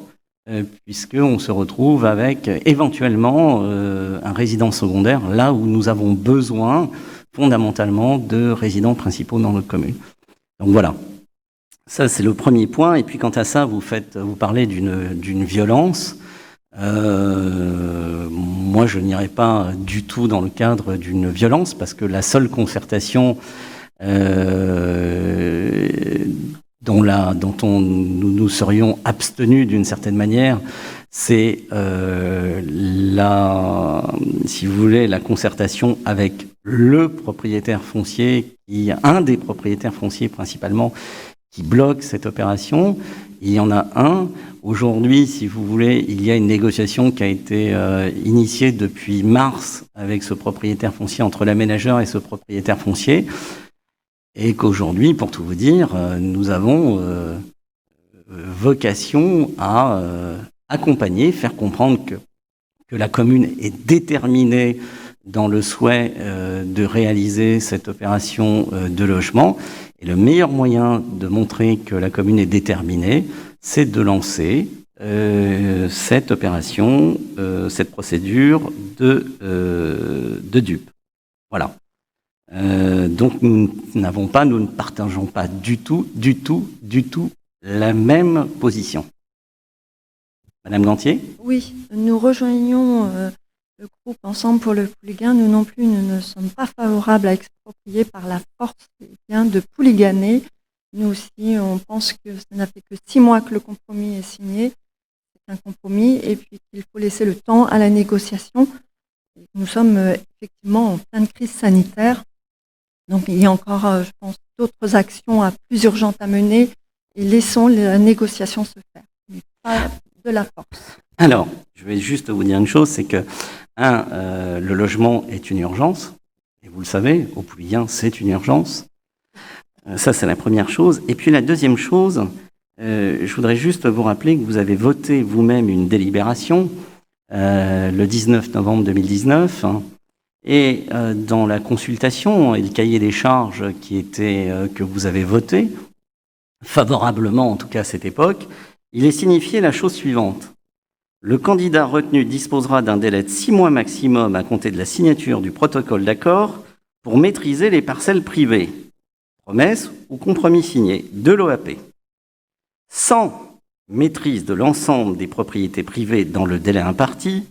puisqu'on se retrouve avec éventuellement un résident secondaire, là où nous avons besoin fondamentalement de résidents principaux dans notre commune. Donc voilà. Ça, c'est le premier point. Et puis, quant à ça, vous parlez d'une violence. Moi, je n'irai pas du tout dans le cadre d'une violence, parce que la seule concertation dont nous serions abstenus d'une certaine manière, c'est si vous voulez, la concertation avec le propriétaire foncier, un des propriétaires fonciers principalement, qui bloque cette opération. Il y en a un. Aujourd'hui, si vous voulez, il y a une négociation qui a été initiée depuis mars avec ce propriétaire foncier, entre l'aménageur et ce propriétaire foncier, et qu'aujourd'hui, pour tout vous dire, nous avons vocation à accompagner, faire comprendre que la commune est déterminée dans le souhait de réaliser cette opération de logement. Et le meilleur moyen de montrer que la commune est déterminée, c'est de lancer cette opération, cette procédure de DUP. Voilà. Donc nous ne partageons pas du tout la même position. Madame Gantier ? Oui, nous rejoignons le groupe Ensemble pour le Pouliguen. Nous non plus, nous ne sommes pas favorables à exproprier par la force les biens de Pouliganais. Nous aussi, on pense que ça n'a fait que 6 mois que le compromis est signé. C'est un compromis et puis qu'il faut laisser le temps à la négociation. Nous sommes effectivement en pleine crise sanitaire. Donc il y a encore, je pense, d'autres actions plus urgentes à mener et laissons la négociation se faire, mais pas de la force. Alors, je vais juste vous dire une chose, c'est que, le logement est une urgence, et vous le savez, au Pouillen, c'est une urgence. Ça, c'est la première chose. Et puis la deuxième chose, je voudrais juste vous rappeler que vous avez voté vous-même une délibération le 19 novembre 2019, et dans la consultation et le cahier des charges que vous avez voté, favorablement en tout cas à cette époque, il est signifié la chose suivante. Le candidat retenu disposera d'un délai de 6 mois maximum à compter de la signature du protocole d'accord pour maîtriser les parcelles privées, promesse ou compromis signé de l'OAP. Sans maîtrise de l'ensemble des propriétés privées dans le délai imparti,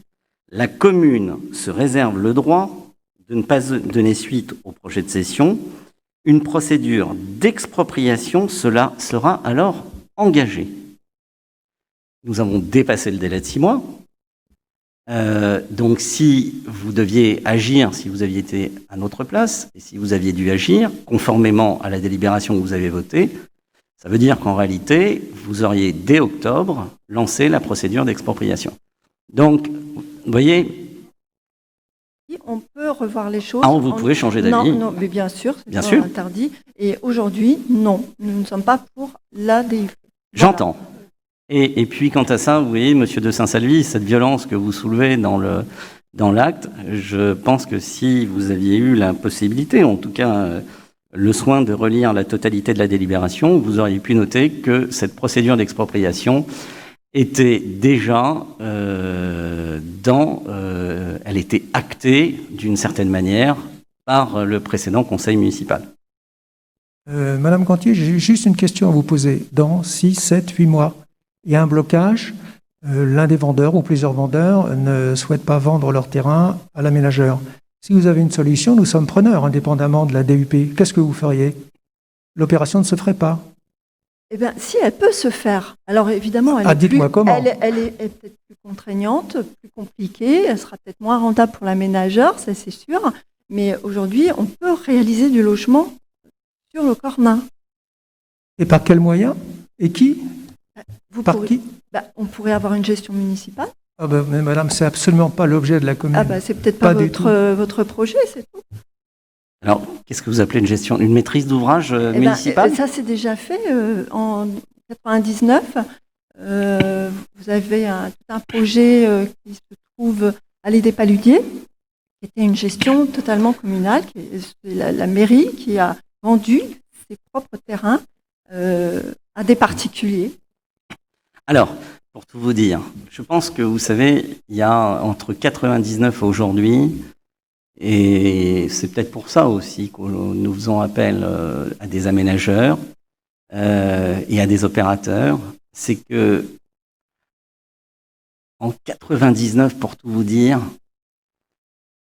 la commune se réserve le droit de ne pas donner suite au projet de cession. Une procédure d'expropriation sera alors engagée. Nous avons dépassé le délai de 6 mois. Donc si vous deviez agir, si vous aviez été à notre place, et si vous aviez dû agir conformément à la délibération que vous avez votée, ça veut dire qu'en réalité, vous auriez dès octobre lancé la procédure d'expropriation. Donc, vous voyez... On peut revoir les choses. Vous pouvez changer d'avis. Non, mais bien sûr, c'est pas interdit. Et aujourd'hui, non, nous ne sommes pas pour la DUP. J'entends. Et puis, quant à ça, vous voyez, monsieur de Saint-Salvi, cette violence que vous soulevez dans l'acte, je pense que si vous aviez eu la possibilité, en tout cas le soin de relire la totalité de la délibération, vous auriez pu noter que cette procédure d'expropriation était déjà elle était actée d'une certaine manière par le précédent conseil municipal. Madame Cantier, j'ai juste une question à vous poser. Dans 6, 7, 8 mois, il y a un blocage, l'un des vendeurs ou plusieurs vendeurs ne souhaitent pas vendre leur terrain à l'aménageur. Si vous avez une solution, nous sommes preneurs, indépendamment de la DUP. Qu'est-ce que vous feriez? L'opération ne se ferait pas. Eh bien, si elle peut se faire, alors évidemment, elle est peut-être plus contraignante, plus compliquée, elle sera peut-être moins rentable pour l'aménageur, ça c'est sûr, mais aujourd'hui, on peut réaliser du logement sur le Cornin. Et par quels moyens? Et qui? Qui on pourrait avoir une gestion municipale. Mais madame, c'est absolument pas l'objet de la commune. C'est peut-être pas votre projet, c'est tout. Alors, qu'est-ce que vous appelez une maîtrise d'ouvrage municipale? Ça, c'est déjà fait. En 99, vous avez tout un projet qui se trouve à l'Allée des Paludiers, qui était une gestion totalement communale. C'est la mairie qui a vendu ses propres terrains à des particuliers. Alors, pour tout vous dire, je pense que vous savez, il y a entre 99 aujourd'hui, et c'est peut-être pour ça aussi que nous faisons appel à des aménageurs et à des opérateurs, c'est que en 99, pour tout vous dire,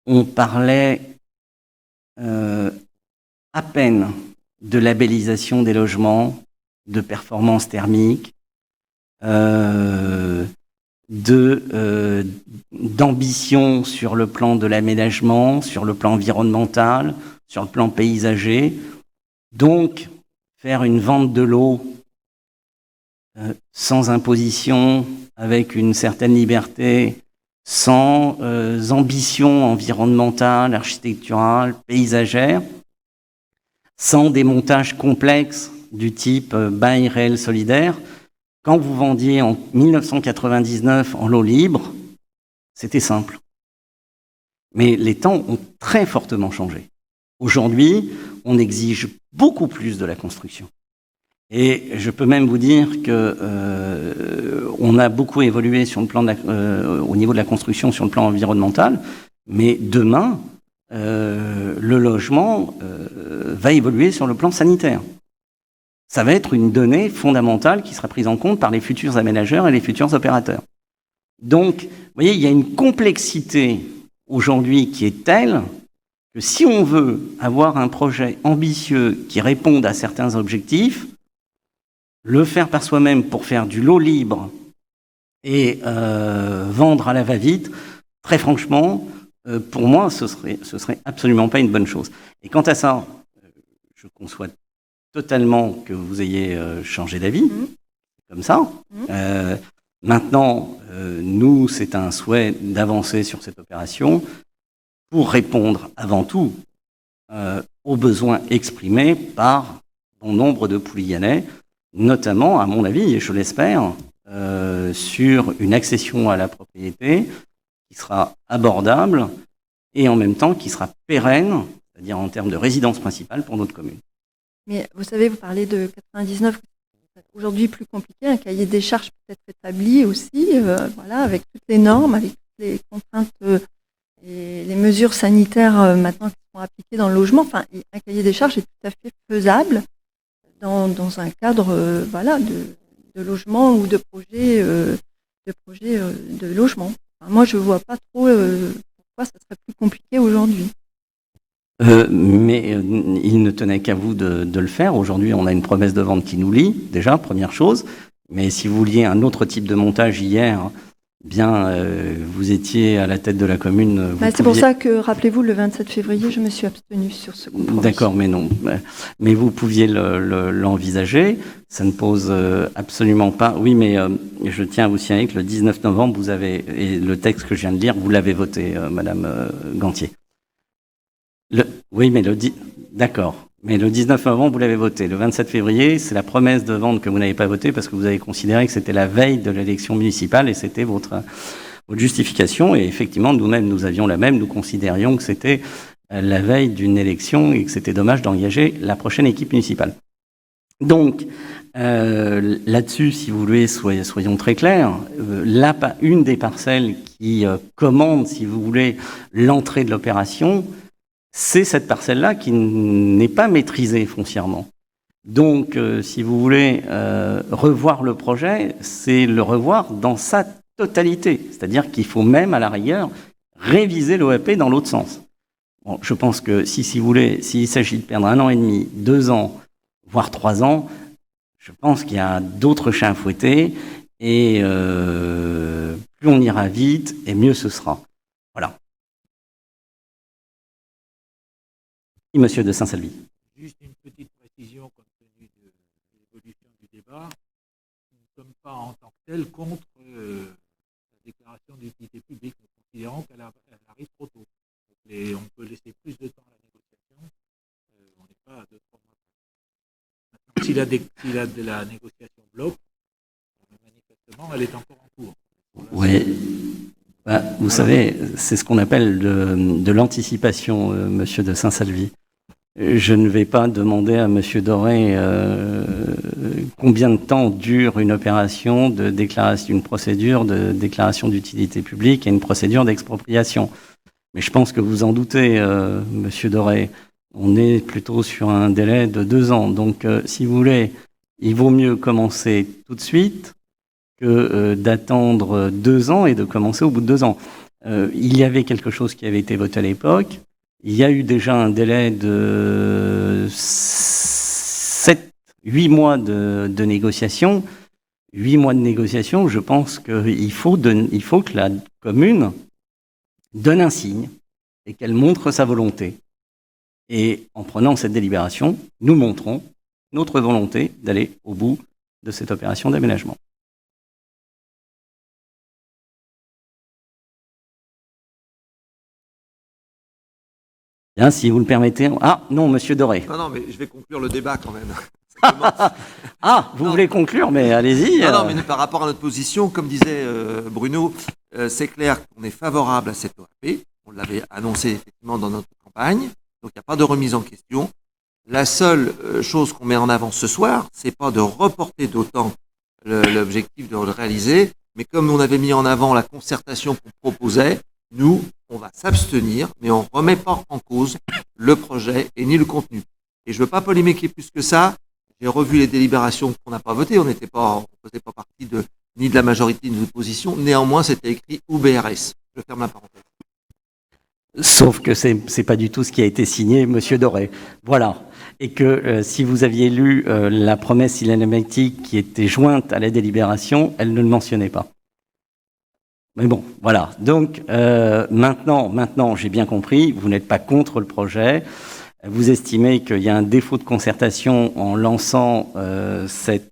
on parlait à peine de labellisation des logements, de performance thermique, d'ambition sur le plan de l'aménagement, sur le plan environnemental, sur le plan paysager. Donc, faire une vente de l'eau sans imposition, avec une certaine liberté, sans ambition environnementale, architecturale, paysagère, sans des montages complexes du type bail réel solidaire. Quand vous vendiez en 1999 en lot libre, c'était simple. Mais les temps ont très fortement changé. Aujourd'hui, on exige beaucoup plus de la construction. Et je peux même vous dire que on a beaucoup évolué sur le plan au niveau de la construction sur le plan environnemental, mais demain, le logement va évoluer sur le plan sanitaire. Ça va être une donnée fondamentale qui sera prise en compte par les futurs aménageurs et les futurs opérateurs. Donc, vous voyez, il y a une complexité aujourd'hui qui est telle que si on veut avoir un projet ambitieux qui réponde à certains objectifs, le faire par soi-même pour faire du lot libre et vendre à la va-vite, très franchement, pour moi, ce serait absolument pas une bonne chose. Et quant à ça, je conçois totalement que vous ayez changé d'avis, comme ça. Maintenant, nous, c'est un souhait d'avancer sur cette opération pour répondre avant tout aux besoins exprimés par bon nombre de Pouillanais, notamment, à mon avis, et je l'espère, sur une accession à la propriété qui sera abordable et en même temps qui sera pérenne, c'est-à-dire en termes de résidence principale pour notre commune. Mais vous savez, vous parlez de 99, aujourd'hui plus compliqué, un cahier des charges peut être établi aussi, voilà, avec toutes les normes, avec toutes les contraintes et les mesures sanitaires maintenant qui sont appliquées dans le logement. Enfin, un cahier des charges est tout à fait faisable dans un cadre voilà, de logement ou de projet de logement. Enfin, moi, je ne vois pas trop pourquoi ça serait plus compliqué aujourd'hui. Mais il ne tenait qu'à vous de le faire. Aujourd'hui, on a une promesse de vente qui nous lie, déjà, première chose. Mais si vous vouliez un autre type de montage hier, bien, vous étiez à la tête de la commune. C'est pour ça que, rappelez-vous, le 27 février, je me suis abstenue sur ce compromis. D'accord, mais non. Mais vous pouviez l'envisager. Ça ne pose absolument pas... Oui, mais je tiens à vous signaler que le 19 novembre, vous avez... Et le texte que je viens de lire, vous l'avez voté, Madame Gantier. Oui, mais d'accord. Mais le 19 novembre, vous l'avez voté. Le 27 février, c'est la promesse de vente que vous n'avez pas votée parce que vous avez considéré que c'était la veille de l'élection municipale et c'était votre justification. Et effectivement, nous-mêmes, nous avions la même. Nous considérions que c'était la veille d'une élection et que c'était dommage d'engager la prochaine équipe municipale. Donc, là-dessus, si vous voulez, soyons très clairs. Une des parcelles qui commande, si vous voulez, l'entrée de l'opération, c'est cette parcelle-là qui n'est pas maîtrisée foncièrement. Donc, si vous voulez revoir le projet, c'est le revoir dans sa totalité. C'est-à-dire qu'il faut même, à la rigueur, réviser l'OAP dans l'autre sens. Bon, je pense que si vous voulez, s'il s'agit de perdre 1 an et demi, 2 ans, voire 3 ans, je pense qu'il y a d'autres chats à fouetter et plus on ira vite et mieux ce sera. Voilà. Monsieur de Saint-Salvi. Juste une petite précision compte tenu de l'évolution du débat. Nous ne sommes pas en tant que tel contre la déclaration d'utilité publique. Nous considérons qu'elle arrive trop tôt. Donc on peut laisser plus de temps à la négociation. On n'est pas à 2-3 mois. Maintenant, si la négociation bloque, manifestement, elle est encore en cours. Oui. Vous savez, c'est ce qu'on appelle de l'anticipation, monsieur de Saint-Salvi. Je ne vais pas demander à monsieur Doré combien de temps dure une opération de déclaration, une procédure de déclaration d'utilité publique et une procédure d'expropriation. Mais je pense que vous en doutez, monsieur Doré, on est plutôt sur un délai de 2 ans. Donc, si vous voulez, il vaut mieux commencer tout de suite que d'attendre 2 ans et de commencer au bout de 2 ans. Il y avait quelque chose qui avait été voté à l'époque. Il y a eu déjà un délai de 8 mois de négociation. 8 mois de négociation, je pense qu'il faut que la commune donne un signe et qu'elle montre sa volonté. Et en prenant cette délibération, nous montrons notre volonté d'aller au bout de cette opération d'aménagement. Bien, si vous le permettez. Ah, non, monsieur Doré. Non, mais je vais conclure le débat quand même. Vous voulez conclure, mais allez-y. Non, mais par rapport à notre position, comme disait Bruno, c'est clair qu'on est favorable à cette OAP. On l'avait annoncé effectivement dans notre campagne. Donc, il n'y a pas de remise en question. La seule chose qu'on met en avant ce soir, c'est pas de reporter d'autant l'objectif de le réaliser, mais comme on avait mis en avant la concertation qu'on proposait, nous, on va s'abstenir, mais on ne remet pas en cause le projet et ni le contenu. Et je ne veux pas polémiquer plus que ça. J'ai revu les délibérations qu'on n'a pas votées. On ne faisait pas partie ni de la majorité ni de l'opposition. Néanmoins, c'était écrit UBRS. Je ferme la parenthèse. Sauf que c'est pas du tout ce qui a été signé, monsieur Doré. Voilà. Et que si vous aviez lu la promesse cinématique qui était jointe à la délibération, elle ne le mentionnait pas. Mais bon, voilà. Donc maintenant, j'ai bien compris, vous n'êtes pas contre le projet. vous estimez qu'il y a un défaut de concertation en lançant cette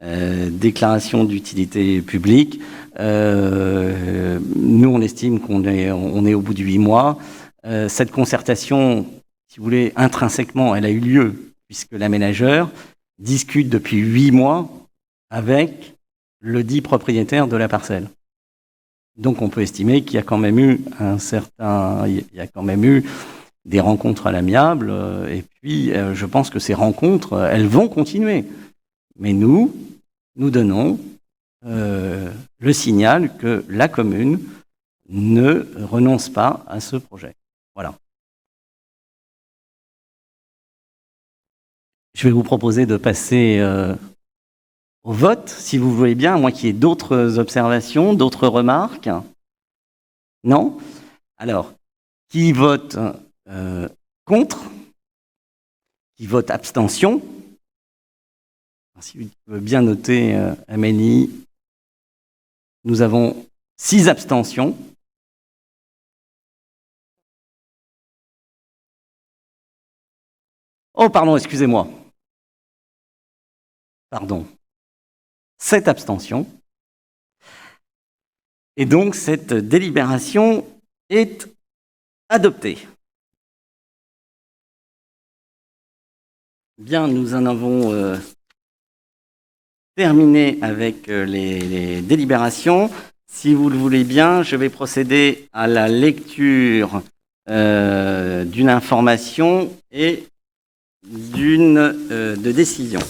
déclaration d'utilité publique. Nous, on estime qu'on est au bout de 8 mois. Cette concertation, si vous voulez, intrinsèquement, elle a eu lieu, puisque l'aménageur discute depuis 8 mois avec le dit propriétaire de la parcelle. Donc on peut estimer qu'il y a quand même eu des rencontres à l'amiable, et puis je pense que ces rencontres, elles vont continuer. Mais nous donnons le signal que la commune ne renonce pas à ce projet. Voilà. Je vais vous proposer de passer au vote, si vous voulez bien, à moins qu'il y ait d'autres observations, d'autres remarques. Non? Alors, qui vote contre? Qui vote abstention? Si vous pouvez bien noter, Amélie, nous avons 6 abstentions. Oh, pardon, excusez-moi. Pardon. 7 abstentions. Et donc, cette délibération est adoptée. Bien, nous en avons terminé avec les délibérations. Si vous le voulez bien, je vais procéder à la lecture d'une information et de décision.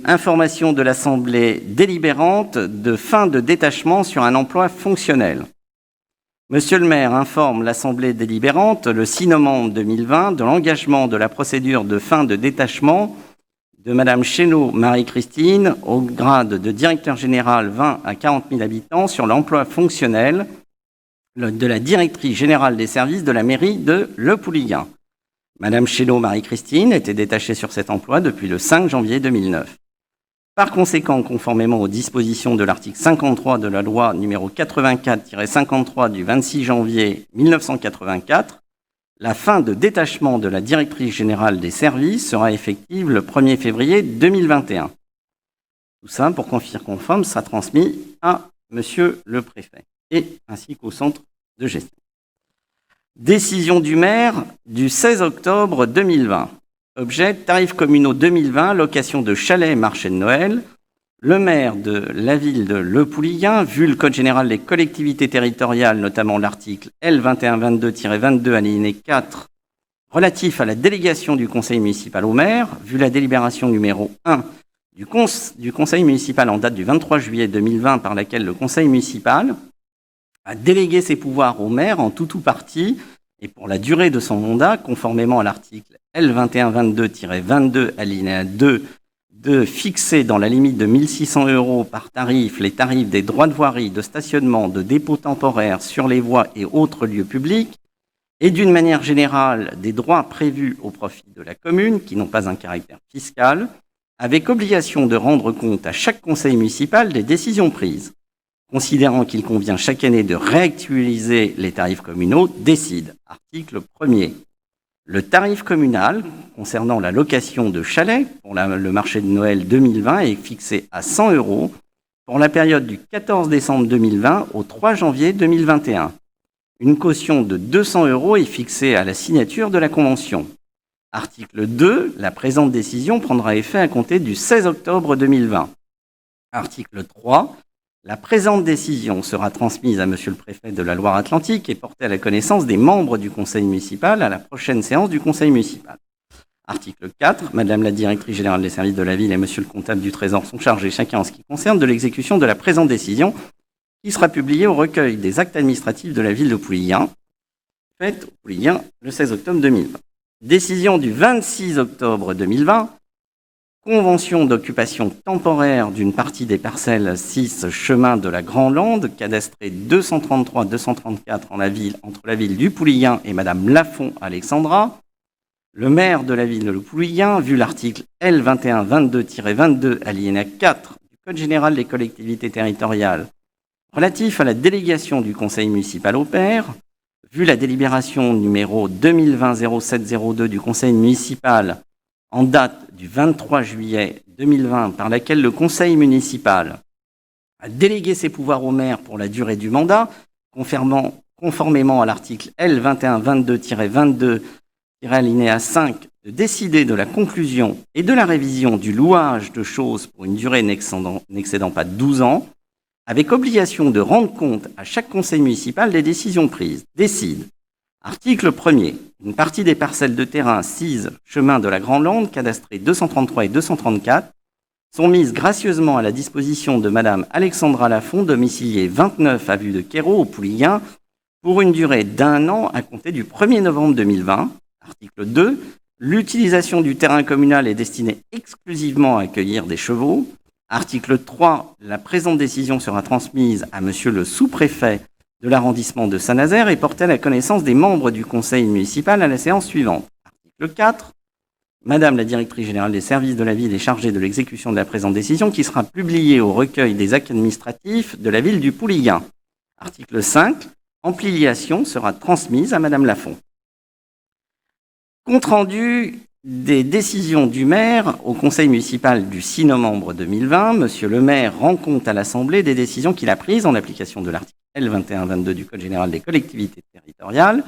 Information de l'Assemblée délibérante de fin de détachement sur un emploi fonctionnel. Monsieur le maire informe l'Assemblée délibérante le 6 novembre 2020 de l'engagement de la procédure de fin de détachement de Madame Chénaud Marie-Christine au grade de directeur général 20 à 40 000 habitants sur l'emploi fonctionnel de la directrice générale des services de la mairie de Le Pouliguen. Madame Chénaud Marie-Christine était détachée sur cet emploi depuis le 5 janvier 2009. Par conséquent, conformément aux dispositions de l'article 53 de la loi numéro 84-53 du 26 janvier 1984, la fin de détachement de la directrice générale des services sera effective le 1er février 2021. Tout ça, pour confirmer conforme, sera transmis à Monsieur le Préfet et ainsi qu'au centre de gestion. Décision du maire du 16 octobre 2020. Objet, tarifs communaux 2020, location de chalets, marché de Noël. Le maire de la ville de Le Pouliguen, vu le Code général des collectivités territoriales, notamment l'article L2122-22 alinéa 4, relatif à la délégation du conseil municipal au maire, vu la délibération numéro 1 du conseil municipal en date du 23 juillet 2020 par laquelle le conseil municipal a délégué ses pouvoirs au maire en tout ou partie et pour la durée de son mandat, conformément à l'article L2122-22 alinéa 2 de fixer dans la limite de 1 600 € par tarif les tarifs des droits de voirie, de stationnement, de dépôt temporaire sur les voies et autres lieux publics, et d'une manière générale des droits prévus au profit de la commune qui n'ont pas un caractère fiscal, avec obligation de rendre compte à chaque conseil municipal des décisions prises. Considérant qu'il convient chaque année de réactualiser les tarifs communaux, décide, article 1er, le tarif communal concernant la location de chalets pour le marché de Noël 2020 est fixé à 100 € pour la période du 14 décembre 2020 au 3 janvier 2021. Une caution de 200 € est fixée à la signature de la convention. Article 2, la présente décision prendra effet à compter du 16 octobre 2020. Article 3, la présente décision sera transmise à Monsieur le Préfet de la Loire-Atlantique et portée à la connaissance des membres du Conseil municipal à la prochaine séance du Conseil municipal. Article 4, Madame la Directrice Générale des Services de la Ville et Monsieur le Comptable du Trésor sont chargés, chacun en ce qui concerne, de l'exécution de la présente décision, qui sera publiée au recueil des actes administratifs de la ville de Pouliguen, faite au Pouliguen le 16 octobre 2020. Décision du 26 octobre 2020, convention d'occupation temporaire d'une partie des parcelles 6 chemin de la Grand-Lande, cadastrée 233-234 entre la ville du Pouliguen et Madame Lafont Alexandra. Le maire de la ville de Le Pouliguen, vu l'article L2122-22 alinéa 4 du Code général des collectivités territoriales, relatif à la délégation du conseil municipal au maire, vu la délibération numéro 2020-0702 du conseil municipal en date du 23 juillet 2020, par laquelle le conseil municipal a délégué ses pouvoirs au maire pour la durée du mandat, conformément à l'article L. 2122-22-alinéa 5, de décider de la conclusion et de la révision du louage de choses pour une durée n'excédant pas 12 ans, avec obligation de rendre compte à chaque conseil municipal des décisions prises. Décide. Article 1er. Une partie des parcelles de terrain sises chemin de la Grande Lande, cadastrées 233 et 234, sont mises gracieusement à la disposition de Madame Alexandra Lafont, domiciliée 29 avenue de Quérault, au Pouliguen, pour une durée d'1 an à compter du 1er novembre 2020. Article 2. L'utilisation du terrain communal est destinée exclusivement à accueillir des chevaux. Article 3. La présente décision sera transmise à Monsieur le sous-préfet de l'arrondissement de Saint-Nazaire et portée à la connaissance des membres du conseil municipal à la séance suivante. Article 4. Madame la directrice générale des services de la ville est chargée de l'exécution de la présente décision qui sera publiée au recueil des actes administratifs de la ville du Pouliguen. Article 5. Ampliation sera transmise à Madame Lafont. Compte rendu des décisions du maire au conseil municipal du 6 novembre 2020, Monsieur le maire rend compte à l'Assemblée des décisions qu'il a prises en application de l'article L. 2122 du Code général des collectivités territoriales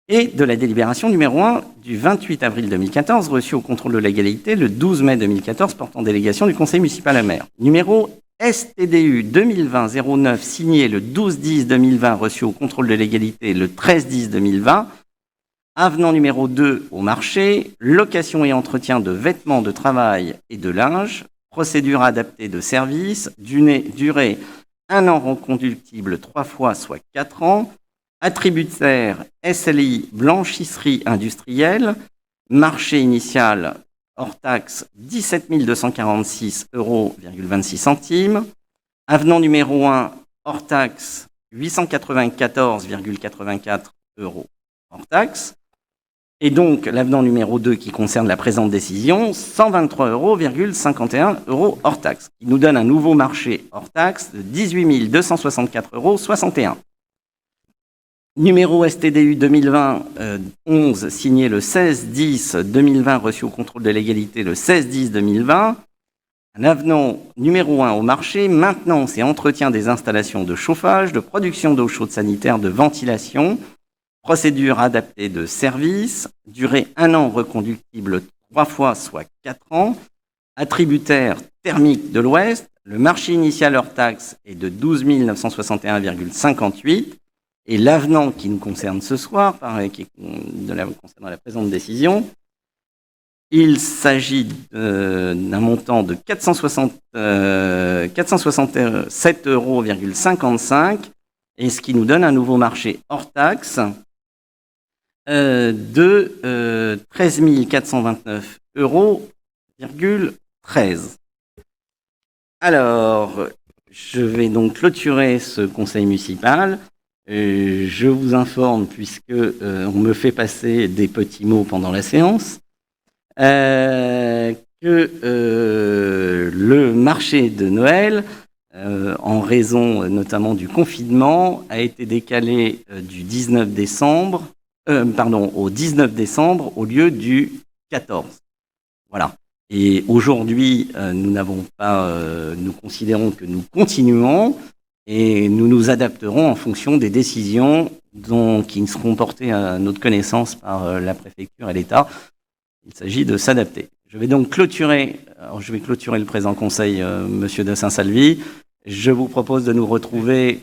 et de la délibération numéro 1 du 28 avril 2014 reçue au contrôle de légalité le 12 mai 2014 portant délégation du conseil municipal au maire. Numéro STDU 2020-09 signé le 12-10-2020 reçu au contrôle de légalité le 13-10-2020. Avenant numéro 2 au marché, location et entretien de vêtements de travail et de linge, procédure adaptée de service, durée 1 an reconductible 3 fois, soit 4 ans, attributaire SLI blanchisserie industrielle, marché initial hors taxe 17 246,26 €, avenant numéro 1 hors taxe 894,84 € hors taxe, et donc l'avenant numéro 2 qui concerne la présente décision, 123,51 € hors taxe, qui nous donne un nouveau marché hors taxe de 18 264,61 €. Numéro STDU 2020-11 signé le 16-10-2020 reçu au contrôle de légalité le 16-10-2020. Un avenant numéro 1 au marché, maintenance et entretien des installations de chauffage, de production d'eau chaude sanitaire, de ventilation, procédure adaptée de service, durée 1 an reconductible 3 fois, soit 4 ans, attributaire thermique de l'Ouest, le marché initial hors taxe est de 12 961,58 €, et l'avenant qui nous concerne ce soir, concernant la présente décision, il s'agit d'un montant de 467,55 €, et ce qui nous donne un nouveau marché hors taxe de 13 429,13 €. Alors, je vais donc clôturer ce conseil municipal. Je vous informe, puisque on me fait passer des petits mots pendant la séance, que le marché de Noël, en raison notamment du confinement, a été décalé du 19 décembre, au 19 décembre au lieu du 14. Voilà. Et aujourd'hui, nous considérons que nous continuons et nous nous adapterons en fonction des décisions qui seront portées à notre connaissance par la préfecture et l'État. Il s'agit de s'adapter. Je vais donc clôturer le présent conseil, Monsieur de Saint-Salvi. Je vous propose de nous retrouver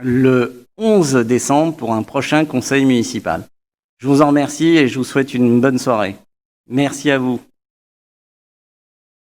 le 11 décembre pour un prochain conseil municipal. Je vous en remercie et je vous souhaite une bonne soirée. Merci à vous.